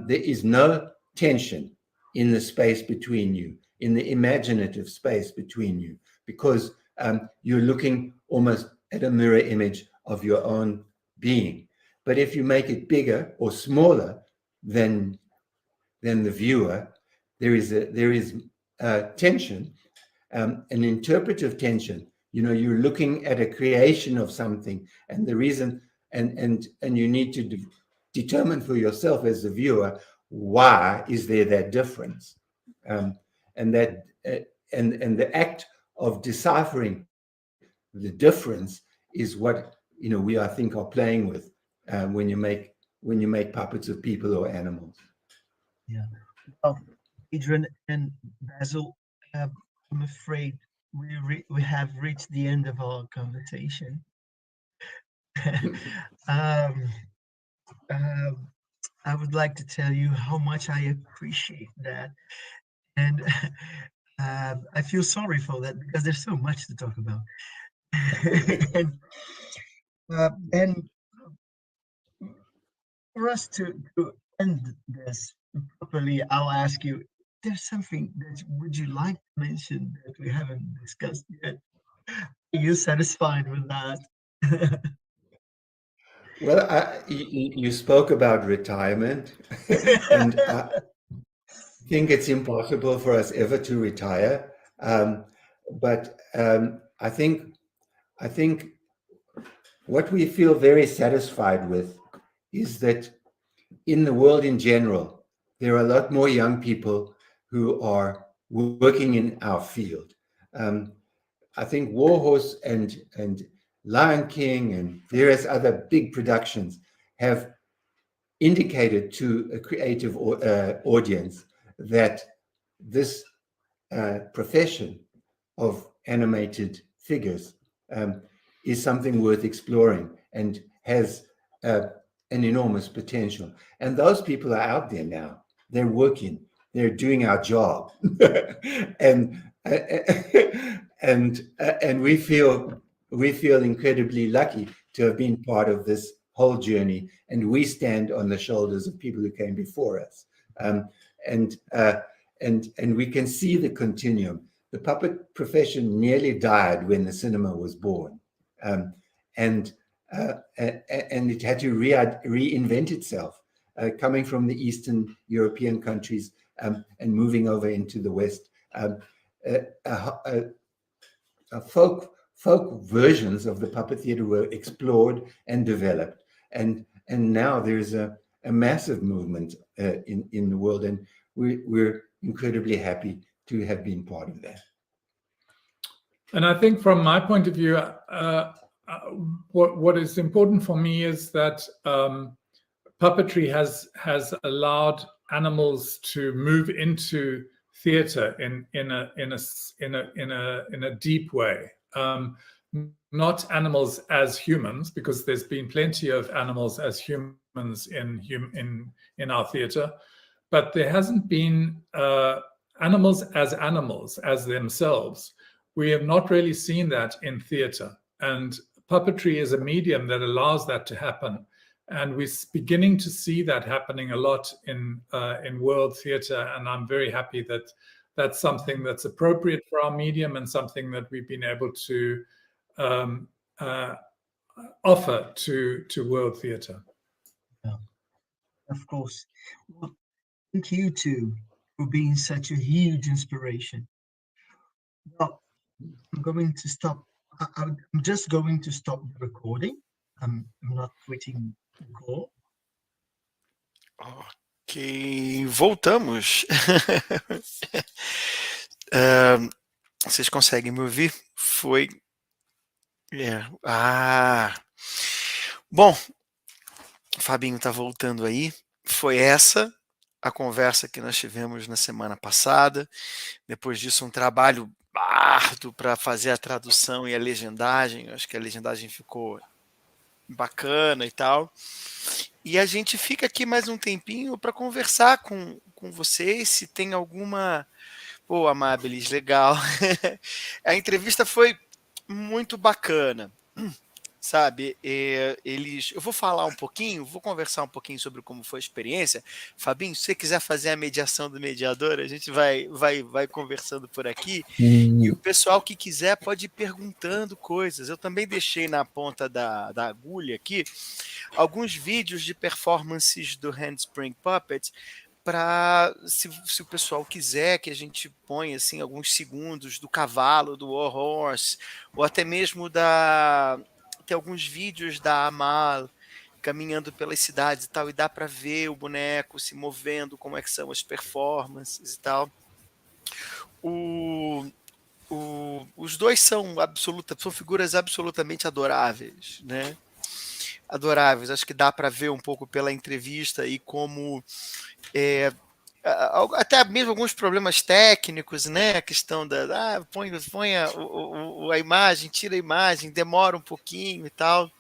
there is no tension in the space between you, in the imaginative space between you, because you're looking almost at a mirror image of your own being. But if you make it bigger or smaller than the viewer, there is tension, an interpretive tension. You know, you're looking at a creation of something, and the reason, and you need to determine for yourself as the viewer, why is there that difference, and that and the act of deciphering the difference is what, you know, we, I think, are playing with when you make puppets of people or animals. Yeah. Well, Adrian and Basil, I'm afraid we have reached the end of our conversation. I would like to tell you how much I appreciate that, and I feel sorry for that because there's so much to talk about. And for us to end this properly, I'll ask you, there's something that would you like to mention that we haven't discussed yet? Are you satisfied with that? Well, you spoke about retirement, and I think it's impossible for us ever to retire. But I think what we feel very satisfied with is that in the world in general, there are a lot more young people who are working in our field. I think Warhorse and Lion King and various other big productions have indicated to a creative audience that this profession of animated figures is something worth exploring and has an enormous potential. And those people are out there now. They're working. They're doing our job, and we feel incredibly lucky to have been part of this whole journey. And we stand on the shoulders of people who came before us, and we can see the continuum. The puppet profession nearly died when the cinema was born, and it had to reinvent itself, coming from the Eastern European countries and moving over into the West. Folk versions of the puppet theater were explored and developed, and now there's a massive movement in the world, and we're incredibly happy to have been part of that. And I think from my point of view, what is important for me is that puppetry has allowed animals to move into theater in a deep way. Not animals as humans, because there's been plenty of animals as humans in our theater, but there hasn't been animals as themselves. We have not really seen that in theater, and puppetry is a medium that allows that to happen. And we're beginning to see that happening a lot in world theater, and I'm very happy that that's something that's appropriate for our medium and something that we've been able to offer to world theater. Yeah, of course. Well, thank you too for being such a huge inspiration. Well, I'm going to stop. I'm just going to stop the recording. I'm not quitting the call. Ok, voltamos. Vocês conseguem me ouvir? Foi Bom, o Fabinho está voltando aí. Foi essa a conversa que nós tivemos na semana passada. Depois disso, um trabalho árduo para fazer a tradução e a legendagem. Acho que a legendagem ficou bacana e tal. E a gente fica aqui mais um tempinho para conversar com vocês, se tem alguma... Pô, Amabilis, legal. A entrevista foi muito bacana, sabe? Eu vou falar um pouquinho, vou conversar um pouquinho sobre como foi a experiência. Fabinho, se você quiser fazer a mediação do mediador, a gente vai conversando por aqui. E o pessoal que quiser pode ir perguntando coisas. Eu também deixei na ponta da agulha aqui alguns vídeos de performances do Handspring Puppet, para, se o pessoal quiser que a gente ponha assim, alguns segundos do cavalo, do War Horse, ou até mesmo tem alguns vídeos da Amal caminhando pelas cidades e tal, e dá para ver o boneco se movendo, como é que são as performances e tal. Os dois são figuras absolutamente adoráveis, né? Adoráveis. Acho que dá para ver um pouco pela entrevista e como até mesmo alguns problemas técnicos, né? A questão põe a imagem, tira a imagem, demora um pouquinho e tal.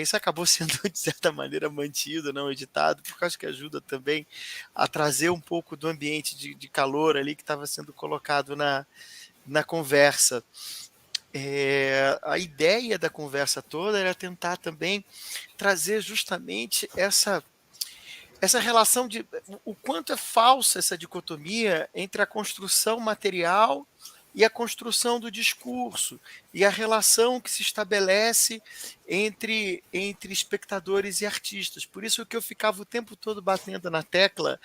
Isso acabou sendo, de certa maneira, mantido, não editado, porque acho que ajuda também a trazer um pouco do ambiente de calor ali que estava sendo colocado na conversa. A ideia da conversa toda era tentar também trazer justamente essa relação de o quanto é falsa essa dicotomia entre a construção material e a construção do discurso, e a relação que se estabelece entre espectadores e artistas. Por isso que eu ficava o tempo todo batendo na tecla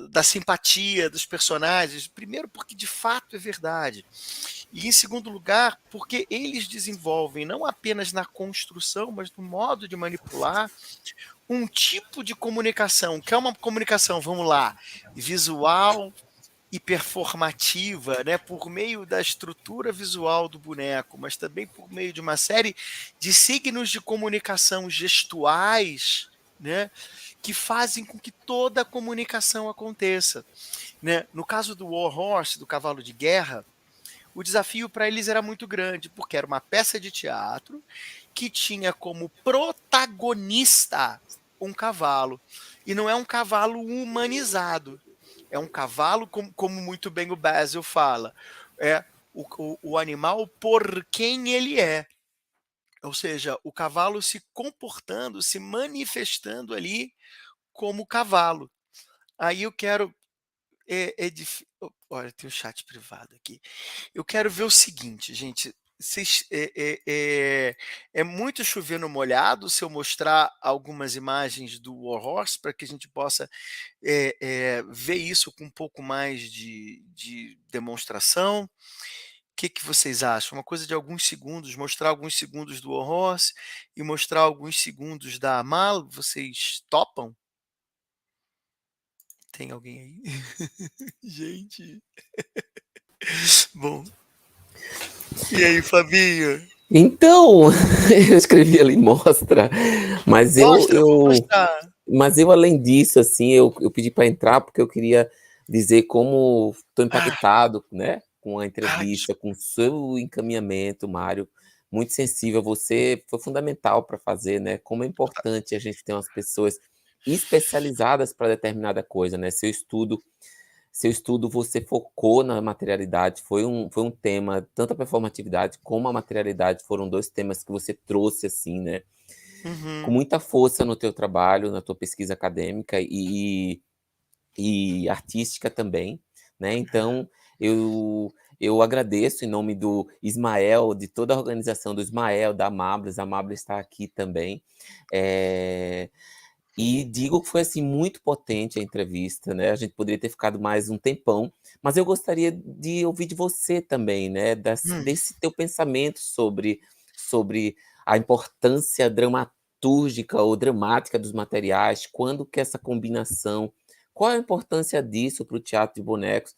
da simpatia dos personagens, primeiro porque de fato é verdade, e em segundo lugar porque eles desenvolvem não apenas na construção, mas no modo de manipular um tipo de comunicação, que é uma comunicação, vamos lá, visual e performativa, né, por meio da estrutura visual do boneco, mas também por meio de uma série de signos de comunicação gestuais, né, que fazem com que toda a comunicação aconteça, né? No caso do War Horse, do cavalo de guerra, o desafio para eles era muito grande, porque era uma peça de teatro que tinha como protagonista um cavalo. E não é um cavalo humanizado. É um cavalo, como muito bem o Basil fala, é o animal por quem ele é. Ou seja, o cavalo se comportando, se manifestando ali como cavalo. Aí eu quero... Olha, tem um chat privado aqui. Eu quero ver o seguinte, gente. É muito chover no molhado se eu mostrar algumas imagens do War Horse para que a gente possa ver isso com um pouco mais de demonstração. O que vocês acham? Uma coisa de alguns segundos, mostrar alguns segundos do War Horse e mostrar alguns segundos da Amal. Vocês topam? Tem alguém aí? Gente. Bom. E aí, Fabinho? Então, eu escrevi ali, mostra, mas Mostra, vou mostrar. mas eu, além disso, assim, eu pedi para entrar porque eu queria dizer como estou impactado, né, com a entrevista, com o seu encaminhamento, Mário, muito sensível. Você foi fundamental para fazer, né, como é importante a gente ter umas pessoas especializadas para determinada coisa, né, seu estudo você focou na materialidade, foi um tema, tanto a performatividade como a materialidade foram dois temas que você trouxe, assim, né, com muita força no teu trabalho, na tua pesquisa acadêmica e artística também, né, então eu agradeço em nome do Ismael, de toda a organização do Ismael, da Amablis, a Amablis está aqui também, e digo que foi, assim, muito potente a entrevista, né, a gente poderia ter ficado mais um tempão, mas eu gostaria de ouvir de você também, né, desse teu pensamento sobre a importância dramatúrgica ou dramática dos materiais, quando que essa combinação, qual a importância disso para o teatro de bonecos,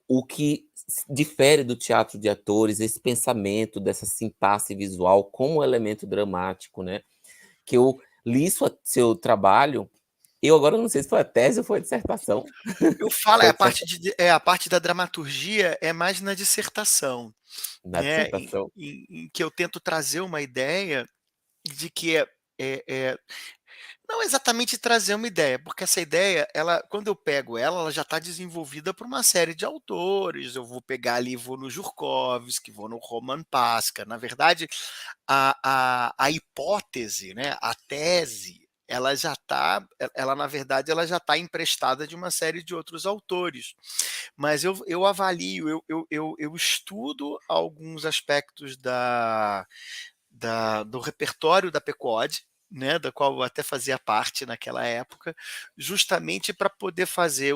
o que difere do teatro de atores, esse pensamento dessa sintaxe visual como elemento dramático, né? Que eu li seu trabalho, eu agora não sei se foi a tese ou foi a dissertação. Eu falo, Foi a parte da dramaturgia é mais na dissertação, na né, dissertação. em que eu tento trazer uma ideia de que não exatamente trazer uma ideia, porque essa ideia, ela, quando eu pego ela, ela já está desenvolvida por uma série de autores. Eu vou pegar ali, vou no Jurkowski, vou no Roman Pasca. Na verdade, a hipótese, né, a tese, ela já está, ela na verdade, ela já está emprestada de uma série de outros autores. Mas eu avalio, eu estudo alguns aspectos do repertório da PECOD, né, da qual eu até fazia parte naquela época, justamente para poder fazer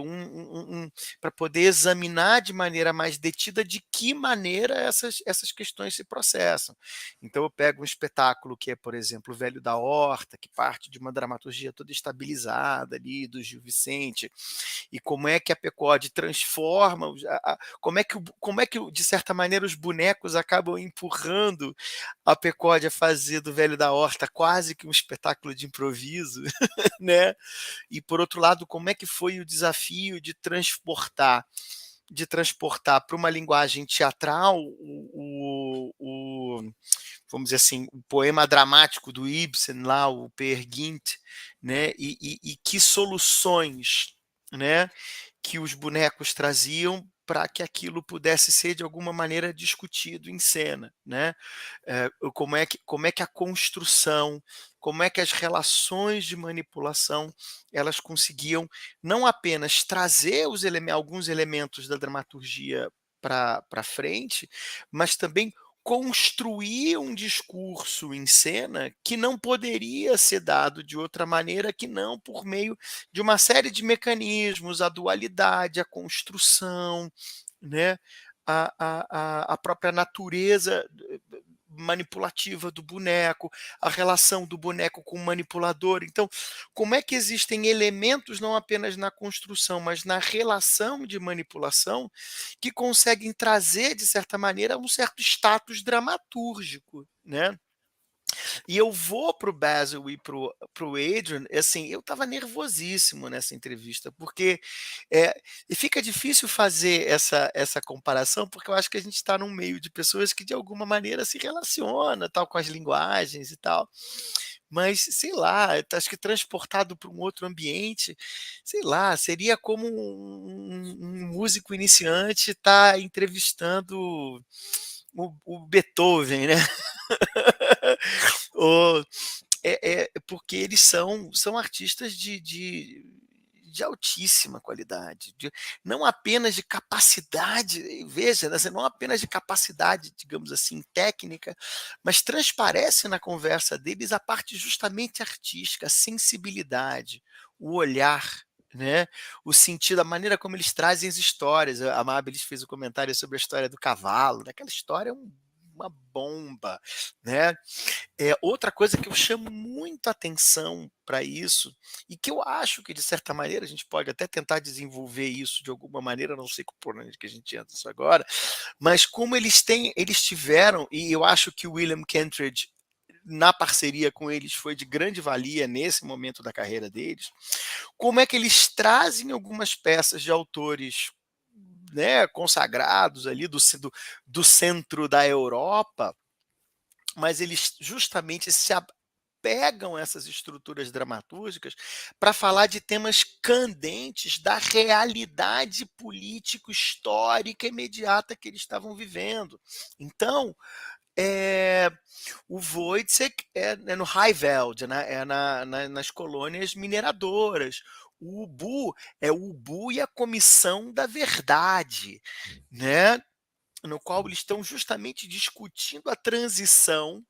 para poder examinar de maneira mais detida de que maneira essas questões se processam. Então eu pego um espetáculo que é, por exemplo, o Velho da Horta, que parte de uma dramaturgia toda estabilizada ali do Gil Vicente, e como é que a PECOD transforma, como é que, de certa maneira, os bonecos acabam empurrando a PECOD a fazer do Velho da Horta quase que um espetáculo de improviso, né? E, por outro lado, como é que foi o desafio de transportar para uma linguagem teatral vamos dizer assim, o poema dramático do Ibsen lá, o Peer Gynt, né? E que soluções, né, que os bonecos traziam para que aquilo pudesse ser de alguma maneira discutido em cena, né? Como é que a construção, como é que as relações de manipulação elas conseguiam não apenas trazer alguns elementos da dramaturgia para frente, mas também construir um discurso em cena que não poderia ser dado de outra maneira que não por meio de uma série de mecanismos, a dualidade, a construção, né? A própria natureza manipulativa do boneco, a relação do boneco com o manipulador. Então, como é que existem elementos não apenas na construção, mas na relação de manipulação que conseguem trazer, de certa maneira, um certo status dramatúrgico, né? E eu vou para o Basil e para o Adrian, assim, eu estava nervosíssimo nessa entrevista, porque e fica difícil fazer essa comparação, porque eu acho que a gente está num meio de pessoas que de alguma maneira se relaciona tal com as linguagens e tal. Mas, sei lá, acho que transportado para um outro ambiente, sei lá, seria como um músico iniciante estar entrevistando o Beethoven, né? Ou, porque eles são artistas de altíssima qualidade, não apenas de capacidade, veja, né, não apenas de capacidade, digamos assim, técnica, mas transparece na conversa deles a parte justamente artística, a sensibilidade, o olhar, né? O sentido, a maneira como eles trazem as histórias. A Amabilis fez um comentário sobre a história do cavalo, aquela história é uma bomba, né? Outra coisa que eu chamo muito atenção para isso, e que eu acho que, de certa maneira, a gente pode até tentar desenvolver isso de alguma maneira, não sei por onde que a gente entra isso agora, mas como eles tiveram, e eu acho que o William Kentridge, na parceria com eles, foi de grande valia nesse momento da carreira deles, como é que eles trazem algumas peças de autores, né, consagrados ali do centro da Europa, mas eles justamente se pegam essas estruturas dramatúrgicas para falar de temas candentes da realidade político-histórica imediata que eles estavam vivendo. Então, o Wojciech é no Highveld, né? Nas colônias mineradoras. O Ubu é o Ubu e a Comissão da Verdade, né? No qual eles estão justamente discutindo a transição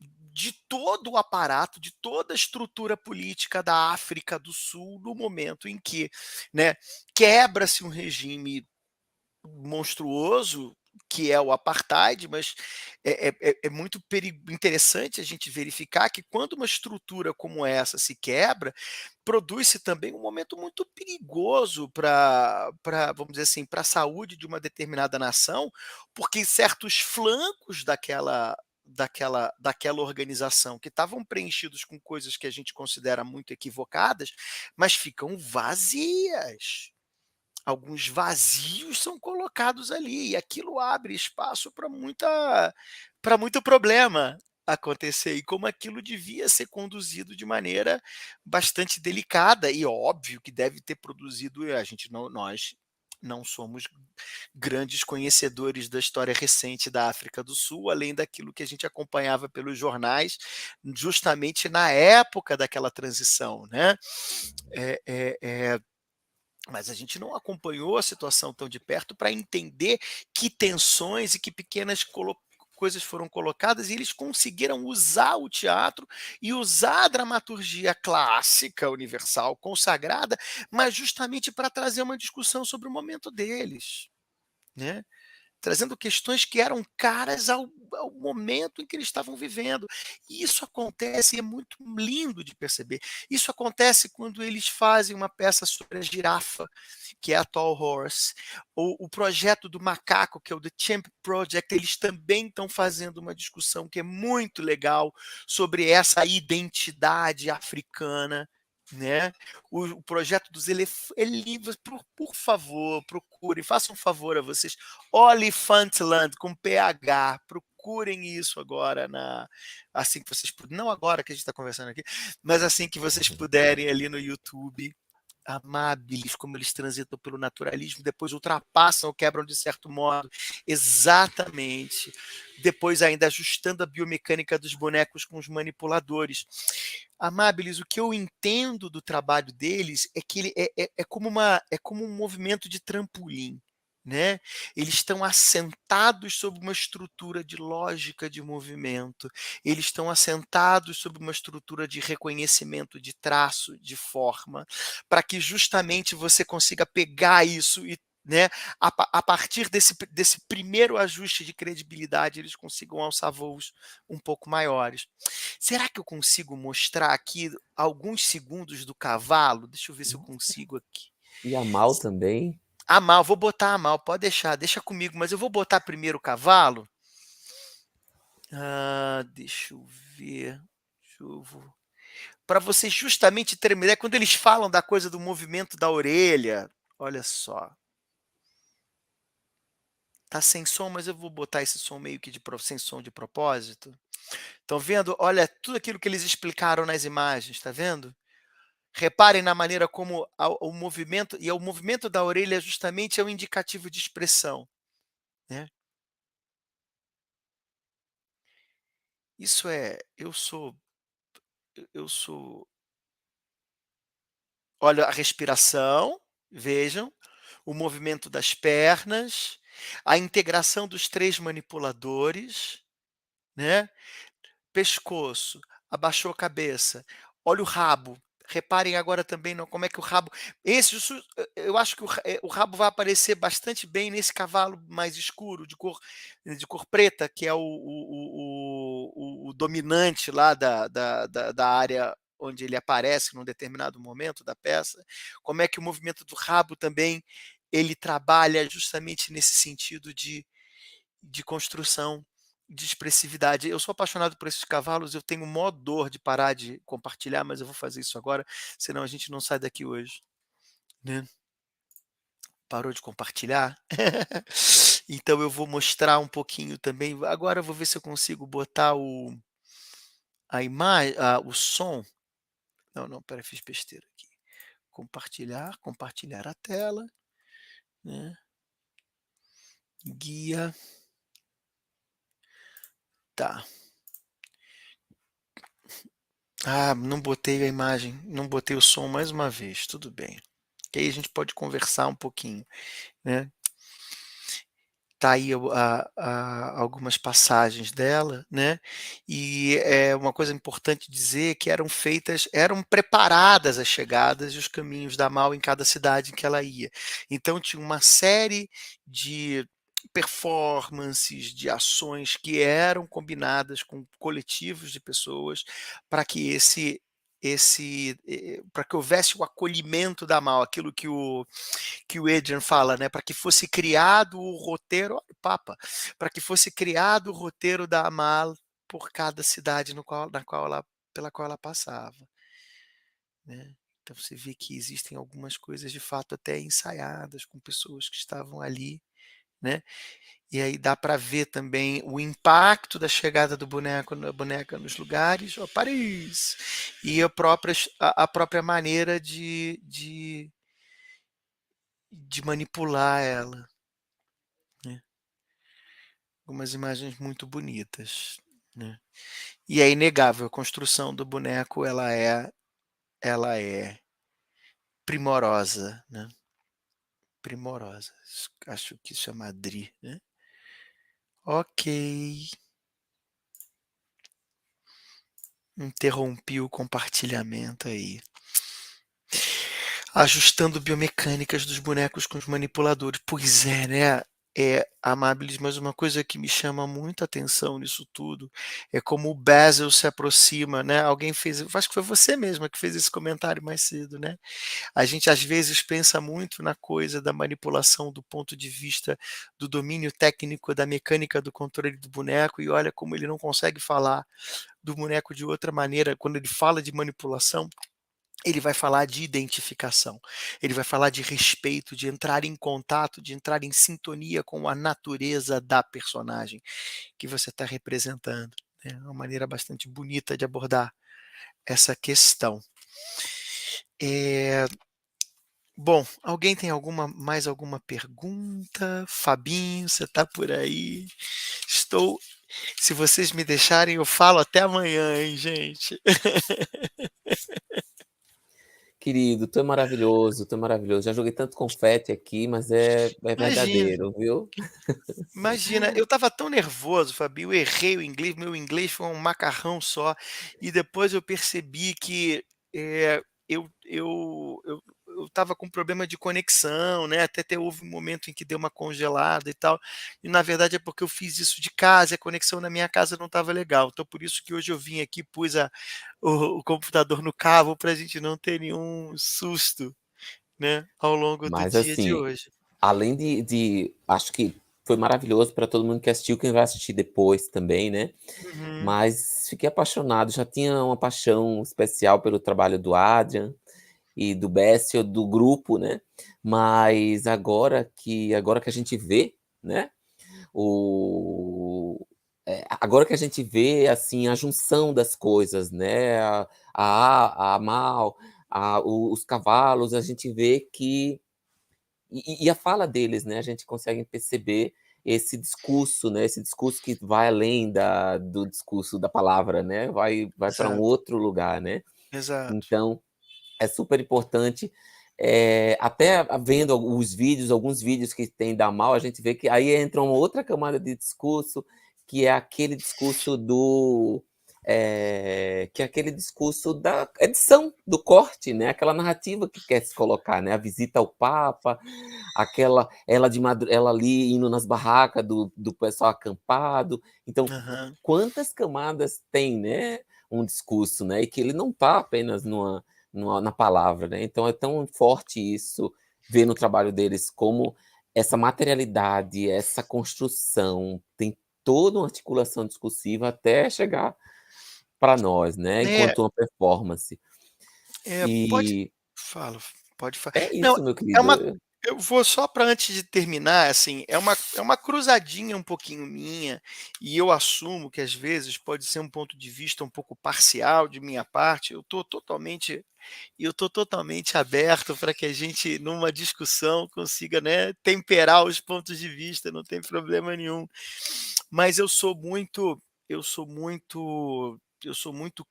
de todo o aparato, de toda a estrutura política da África do Sul, no momento em que, né, quebra-se um regime monstruoso que é o apartheid, mas é muito interessante a gente verificar que quando uma estrutura como essa se quebra, produz-se também um momento muito perigoso vamos dizer assim, para a saúde de uma determinada nação, porque certos flancos daquela organização que estavam preenchidos com coisas que a gente considera muito equivocadas, mas ficam vazias. Alguns vazios são colocados ali, e aquilo abre espaço para muito problema acontecer, e como aquilo devia ser conduzido de maneira bastante delicada, e óbvio que deve ter produzido, nós não somos grandes conhecedores da história recente da África do Sul, além daquilo que a gente acompanhava pelos jornais, justamente na época daquela transição, né? Mas a gente não acompanhou a situação tão de perto para entender que tensões e que pequenas coisas foram colocadas, e eles conseguiram usar o teatro e usar a dramaturgia clássica, universal, consagrada, mas justamente para trazer uma discussão sobre o momento deles, né? Trazendo questões que eram caras ao momento em que eles estavam vivendo. E isso acontece, e é muito lindo de perceber. Isso acontece quando eles fazem uma peça sobre a girafa, que é a Tall Horse, ou o projeto do macaco, que é o The Champ Project, eles também estão fazendo uma discussão que é muito legal sobre essa identidade africana, né? O projeto dos elefantes, por favor, procurem, façam um favor a vocês, Olifantland com PH, procurem isso agora, assim que vocês puderem, não agora que a gente está conversando aqui, mas assim que vocês puderem ali no YouTube. Amáveis, como eles transitam pelo naturalismo, depois ultrapassam ou quebram de certo modo, exatamente, depois ainda ajustando a biomecânica dos bonecos com os manipuladores. Amáveis, o que eu entendo do trabalho deles é que ele é como um movimento de trampolim, né? Eles estão assentados sobre uma estrutura de lógica de movimento, eles estão assentados sobre uma estrutura de reconhecimento de traço, de forma, para que justamente você consiga pegar isso e, né, a partir desse primeiro ajuste de credibilidade, eles consigam alçar voos um pouco maiores. Será que eu consigo mostrar aqui alguns segundos do cavalo? Deixa eu ver se eu consigo aqui. E a Mal também. A Mal, vou botar a Mal, pode deixar, deixa comigo, mas eu vou botar primeiro o cavalo. Deixa eu ver. Para vocês justamente terem uma ideia, quando eles falam da coisa do movimento da orelha, olha só. Tá sem som, mas eu vou botar esse som meio que sem som de propósito. Estão vendo? Olha tudo aquilo que eles explicaram nas imagens, tá vendo? Reparem na maneira como o movimento, e o movimento da orelha justamente é um indicativo de expressão, né? Isso eu sou. Olha a respiração, vejam, o movimento das pernas, a integração dos 3 manipuladores, né? Pescoço, abaixou a cabeça, olha o rabo. Reparem agora também como é que o rabo. Eu acho que o rabo vai aparecer bastante bem nesse cavalo mais escuro, de cor preta, que é o dominante lá da área onde ele aparece num determinado momento da peça. Como é que o movimento do rabo também ele trabalha justamente nesse sentido de construção, de expressividade. Eu sou apaixonado por esses cavalos, eu tenho mó dor de parar de compartilhar, mas eu vou fazer isso agora, senão a gente não sai daqui hoje, né? Parou de compartilhar? Então eu vou mostrar um pouquinho também. Agora eu vou ver se eu consigo botar a imagem, o som. Não, pera, fiz besteira aqui. Compartilhar a tela, né? Guia. Tá. Não botei a imagem, não botei o som mais uma vez, tudo bem. Que aí a gente pode conversar um pouquinho, né? Tá aí algumas passagens dela, né? E é uma coisa importante dizer que eram preparadas as chegadas e os caminhos da Mal em cada cidade em que ela ia. Então tinha uma série de performances, de ações que eram combinadas com coletivos de pessoas para que para que houvesse o acolhimento da mal, aquilo que o Adrian fala, né, para que fosse criado o roteiro, olha o Papa, para que fosse criado o roteiro da Amal por cada cidade pela qual ela passava, né. Então você vê que existem algumas coisas de fato até ensaiadas com pessoas que estavam ali, né. E aí dá para ver também o impacto da chegada da boneca nos lugares, ó, Paris, e a própria maneira de manipular ela, né. Algumas imagens muito bonitas, né. E é inegável, a construção do boneco ela é primorosa, né, primorosa. Acho que isso é Madrid, né. Ok. Interrompi o compartilhamento aí. Ajustando biomecânicas dos bonecos com os manipuladores. Pois é, né, Amabilis, mas uma coisa que me chama muita atenção nisso tudo, é como o Basil se aproxima, né, alguém fez, acho que foi você mesma que fez esse comentário mais cedo, né. A gente às vezes pensa muito na coisa da manipulação do ponto de vista do domínio técnico da mecânica do controle do boneco, e olha como ele não consegue falar do boneco de outra maneira. Quando ele fala de manipulação, ele vai falar de identificação, ele vai falar de respeito, de entrar em contato, de entrar em sintonia com a natureza da personagem que você está representando, né. É uma maneira bastante bonita de abordar essa questão. Bom, alguém tem mais alguma pergunta? Fabinho, você está por aí? Se vocês me deixarem, eu falo até amanhã, hein, gente? Querido, tu é maravilhoso, tu é maravilhoso. Já joguei tanto confete aqui, mas é Imagina. verdadeiro, viu? Imagina, eu estava tão nervoso, Fabio, eu errei o inglês, meu inglês foi um macarrão só, e depois eu percebi que, eu estava com problema de conexão, né, até houve um momento em que deu uma congelada e tal, e na verdade é porque eu fiz isso de casa, e a conexão na minha casa não estava legal, então por isso que hoje eu vim aqui, pus o computador no cabo para a gente não ter nenhum susto, né, ao longo do Mas dia de assim, hoje. além de acho que foi maravilhoso para todo mundo que assistiu, quem vai assistir depois também, né. Uhum. Mas fiquei apaixonado, já tinha uma paixão especial pelo trabalho do Adrian e do Basil, do grupo, né. Mas agora que a gente vê, né, agora que a gente vê, assim, a junção das coisas, né, a Amal, os cavalos, a gente vê que a fala deles, né, a gente consegue perceber esse discurso, né, esse discurso que vai além do discurso da palavra, né, vai para um Exato, outro lugar, né. exato. Então, é super importante, até vendo alguns vídeos que tem da Mal, a gente vê que aí entra uma outra camada de discurso, que é aquele discurso que é aquele discurso da edição, do corte, né, aquela narrativa que quer se colocar, né, a visita ao Papa, aquela ela ali indo nas barracas do pessoal acampado. Então, Aham. quantas camadas tem, né, um discurso, né, e que ele não está apenas na palavra, né. Então é tão forte isso, ver no trabalho deles como essa materialidade, essa construção, tem toda uma articulação discursiva até chegar para nós, né, É, enquanto uma performance. pode E fala, pode falar. é Não, isso, meu é querido. uma eu vou só para antes de terminar, assim, é uma cruzadinha um pouquinho minha, e eu assumo que às vezes pode ser um ponto de vista um pouco parcial de minha parte, eu tô totalmente aberto para que a gente, numa discussão, consiga, né, temperar os pontos de vista, não tem problema nenhum. Mas eu sou muito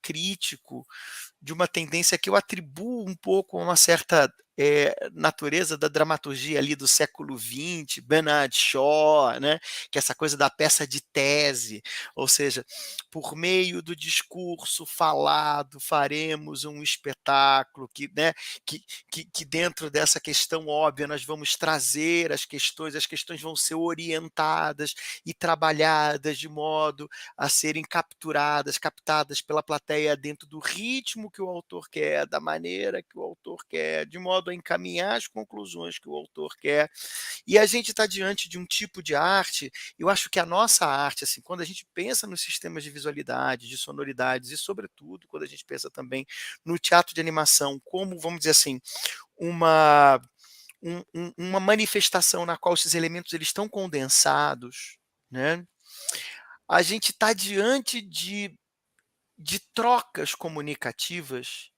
crítico de uma tendência que eu atribuo um pouco a uma certa, natureza da dramaturgia ali do século XX, Bernard Shaw, né? Que é essa coisa da peça de tese, ou seja, por meio do discurso falado, faremos um espetáculo que, né, que dentro dessa questão óbvia nós vamos trazer as questões vão ser orientadas e trabalhadas de modo a serem captadas pela plateia dentro do ritmo que o autor quer, da maneira que o autor quer, de modo a encaminhar as conclusões que o autor quer. E a gente está diante de um tipo de arte, eu acho que a nossa arte, assim, quando a gente pensa nos sistemas de visualidade, de sonoridades e, sobretudo, quando a gente pensa também no teatro de animação, como, vamos dizer assim, uma manifestação na qual esses elementos eles estão condensados, né? A gente está diante de trocas comunicativas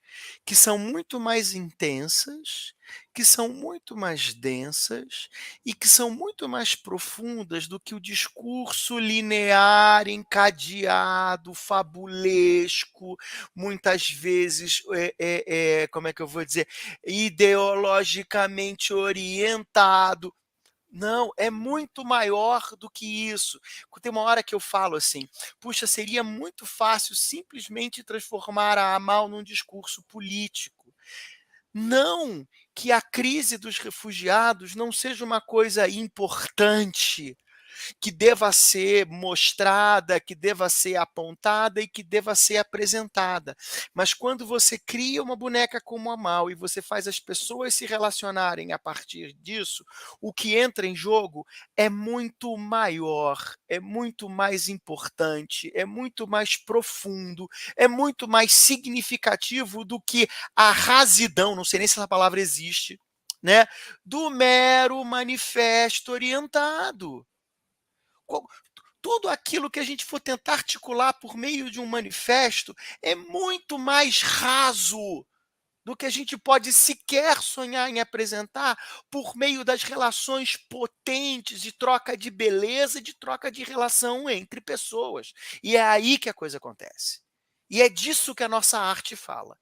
que são muito mais intensas, que são muito mais densas e que são muito mais profundas do que o discurso linear, encadeado, fabulesco, muitas vezes, como é que eu vou dizer, ideologicamente orientado. Não, é muito maior do que isso. Tem uma hora que eu falo assim, puxa, seria muito fácil simplesmente transformar a AMAL num discurso político. Não que a crise dos refugiados não seja uma coisa importante, que deva ser mostrada, que deva ser apontada e que deva ser apresentada. Mas quando você cria uma boneca como a Mal e você faz as pessoas se relacionarem a partir disso, o que entra em jogo é muito maior, é muito mais importante, é muito mais profundo, é muito mais significativo do que a rasidão, não sei nem se essa palavra existe, né, do mero manifesto orientado. Tudo aquilo que a gente for tentar articular por meio de um manifesto é muito mais raso do que a gente pode sequer sonhar em apresentar por meio das relações potentes de troca de beleza e de troca de relação entre pessoas. E é aí que a coisa acontece. E é disso que a nossa arte fala.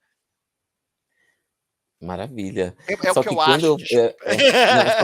Maravilha. É o Só que que eu quando acho, eu, desculpa. não,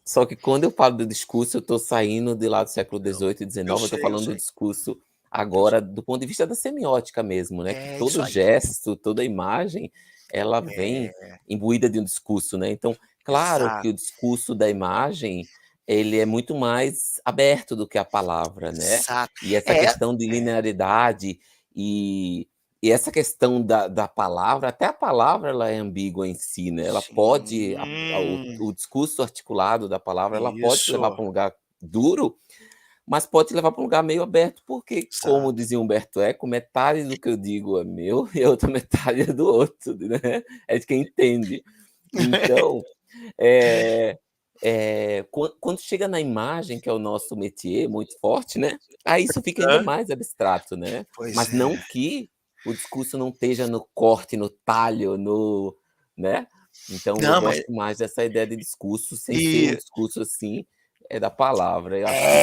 só que quando eu falo do discurso, eu estou saindo de lá do século XVIII e XIX, eu estou Eu falando do sei. discurso agora do ponto de vista da semiótica mesmo, né? Que É isso todo aí. gesto, toda imagem, ela vem imbuída de um discurso, né? Então, claro que Exato, o discurso da imagem, ele é muito mais aberto do que a palavra, né? exato. E essa questão de linearidade e essa questão da palavra, até a palavra ela é ambígua em si, né? Ela pode, Sim, o discurso articulado da palavra, ela pode te levar isso. para um lugar duro, mas pode te levar para um lugar meio aberto, porque, como Exato. dizia Humberto Eco, metade do que eu digo é meu e a outra metade é do outro, né? É de quem entende. Então, é, quando chega na imagem, que é o nosso métier muito forte, né? Aí isso fica ainda Hã? mais abstrato, né? Pois Mas é. não que o discurso não esteja no corte, no talho, né? Então eu Não, mas gosto mais dessa ideia de discurso, sem ser um e discurso assim, é da palavra. Eu acho que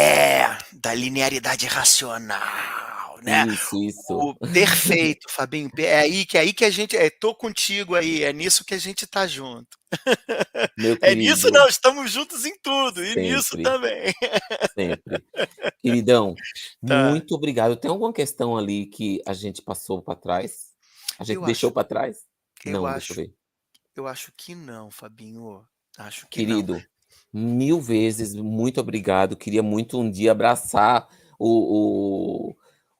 da linearidade racional, né. isso. O perfeito, Fabinho, é aí que a gente tô contigo aí, é nisso que a gente tá junto. Meu É nisso querido, não, estamos juntos em tudo, e nisso sempre, também. sempre. Queridão, Tá, muito obrigado. Tem alguma questão ali que a gente passou para trás? A gente eu deixou acho para trás? eu Não, deixa eu acho ver. eu acho que não, Fabinho, acho que não. Querido, mil vezes muito obrigado. Queria muito um dia abraçar o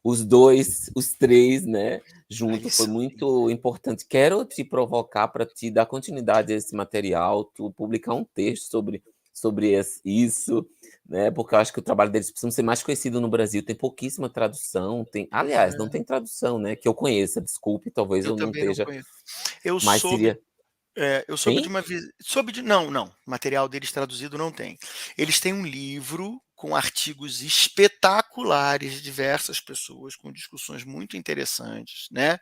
os 2, os 3, né, junto. Foi Isso. muito importante. Quero te provocar para te dar continuidade a esse material, tu publicar um texto sobre isso, né, porque eu acho que o trabalho deles precisa ser mais conhecido no Brasil. Tem pouquíssima tradução, aliás, não É, tem tradução, né, que eu conheça, desculpe, talvez eu eu não também não esteja, conheço. Eu mas soube seria Eu soube de tem? uma visi soube de não, não, material deles traduzido não tem. Eles têm um livro com artigos espetaculares de diversas pessoas, com discussões muito interessantes, né.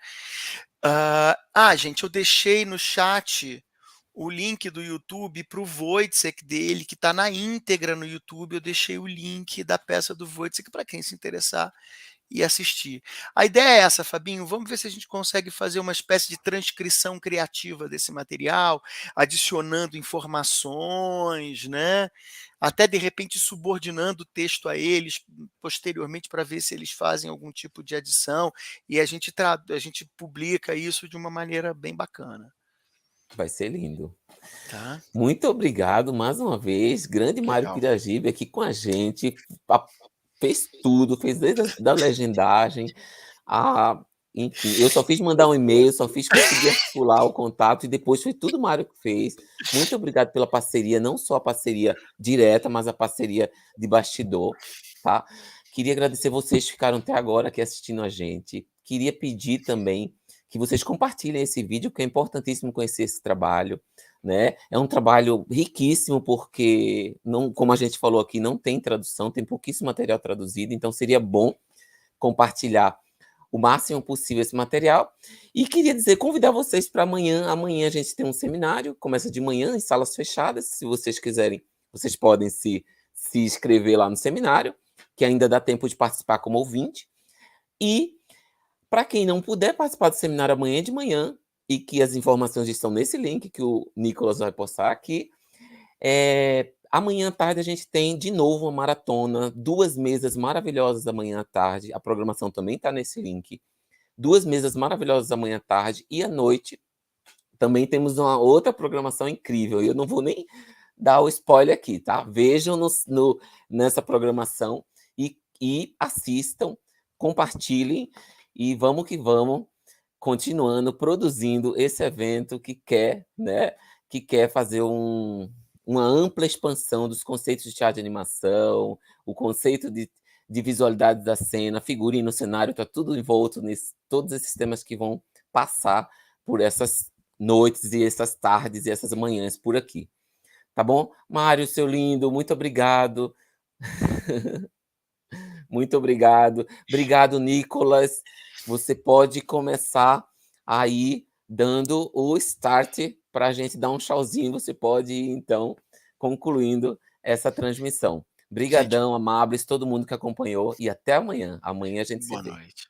Gente, eu deixei no chat o link do YouTube para o Wojciech dele, que está na íntegra no YouTube, eu deixei o link da peça do Wojciech para quem se interessar, e assistir. A ideia é essa, Fabinho, vamos ver se a gente consegue fazer uma espécie de transcrição criativa desse material, adicionando informações, né? Até de repente subordinando o texto a eles posteriormente para ver se eles fazem algum tipo de adição, e a gente publica isso de uma maneira bem bacana. Vai ser lindo. Tá? Muito obrigado mais uma vez, grande Mário Legal. Piragibe aqui com a gente, fez tudo, fez desde da legendagem, enfim, eu só fiz mandar um e-mail, só fiz conseguir articular o contato e depois foi tudo o Mário que fez. Muito obrigado pela parceria, não só a parceria direta, mas a parceria de bastidor, tá? Queria agradecer vocês que ficaram até agora aqui assistindo a gente. Queria pedir também que vocês compartilhem esse vídeo, porque é importantíssimo conhecer esse trabalho, né? É um trabalho riquíssimo, porque, não, como a gente falou aqui, não tem tradução, tem pouquíssimo material traduzido, então seria bom compartilhar o máximo possível esse material. E queria dizer, convidar vocês para amanhã. Amanhã a gente tem um seminário, começa de manhã, em salas fechadas. Se vocês quiserem, vocês podem se inscrever lá no seminário, que ainda dá tempo de participar como ouvinte. E, para quem não puder participar do seminário amanhã de manhã, e que as informações estão nesse link que o Nicolas vai postar aqui, amanhã à tarde a gente tem de novo uma maratona, 2 mesas maravilhosas amanhã à tarde, a programação também está nesse link, 2 mesas maravilhosas amanhã à tarde, e à noite também temos uma outra programação incrível, eu não vou nem dar o spoiler aqui, tá? Vejam nessa programação e assistam, compartilhem, e vamos que vamos, continuando produzindo esse evento que quer, né, que quer fazer uma ampla expansão dos conceitos de teatro de animação, o conceito de visualidade da cena, figurino, cenário, está tudo envolto todos esses temas que vão passar por essas noites e essas tardes e essas manhãs por aqui. Tá bom? Mário, seu lindo, muito obrigado. Muito obrigado. Obrigado, Nicolas. Você pode começar aí dando o start para a gente dar um tchauzinho. Você pode ir, então, concluindo essa transmissão. Brigadão, amáveis, todo mundo que acompanhou, e até amanhã. Amanhã a gente se Boa vê. noite.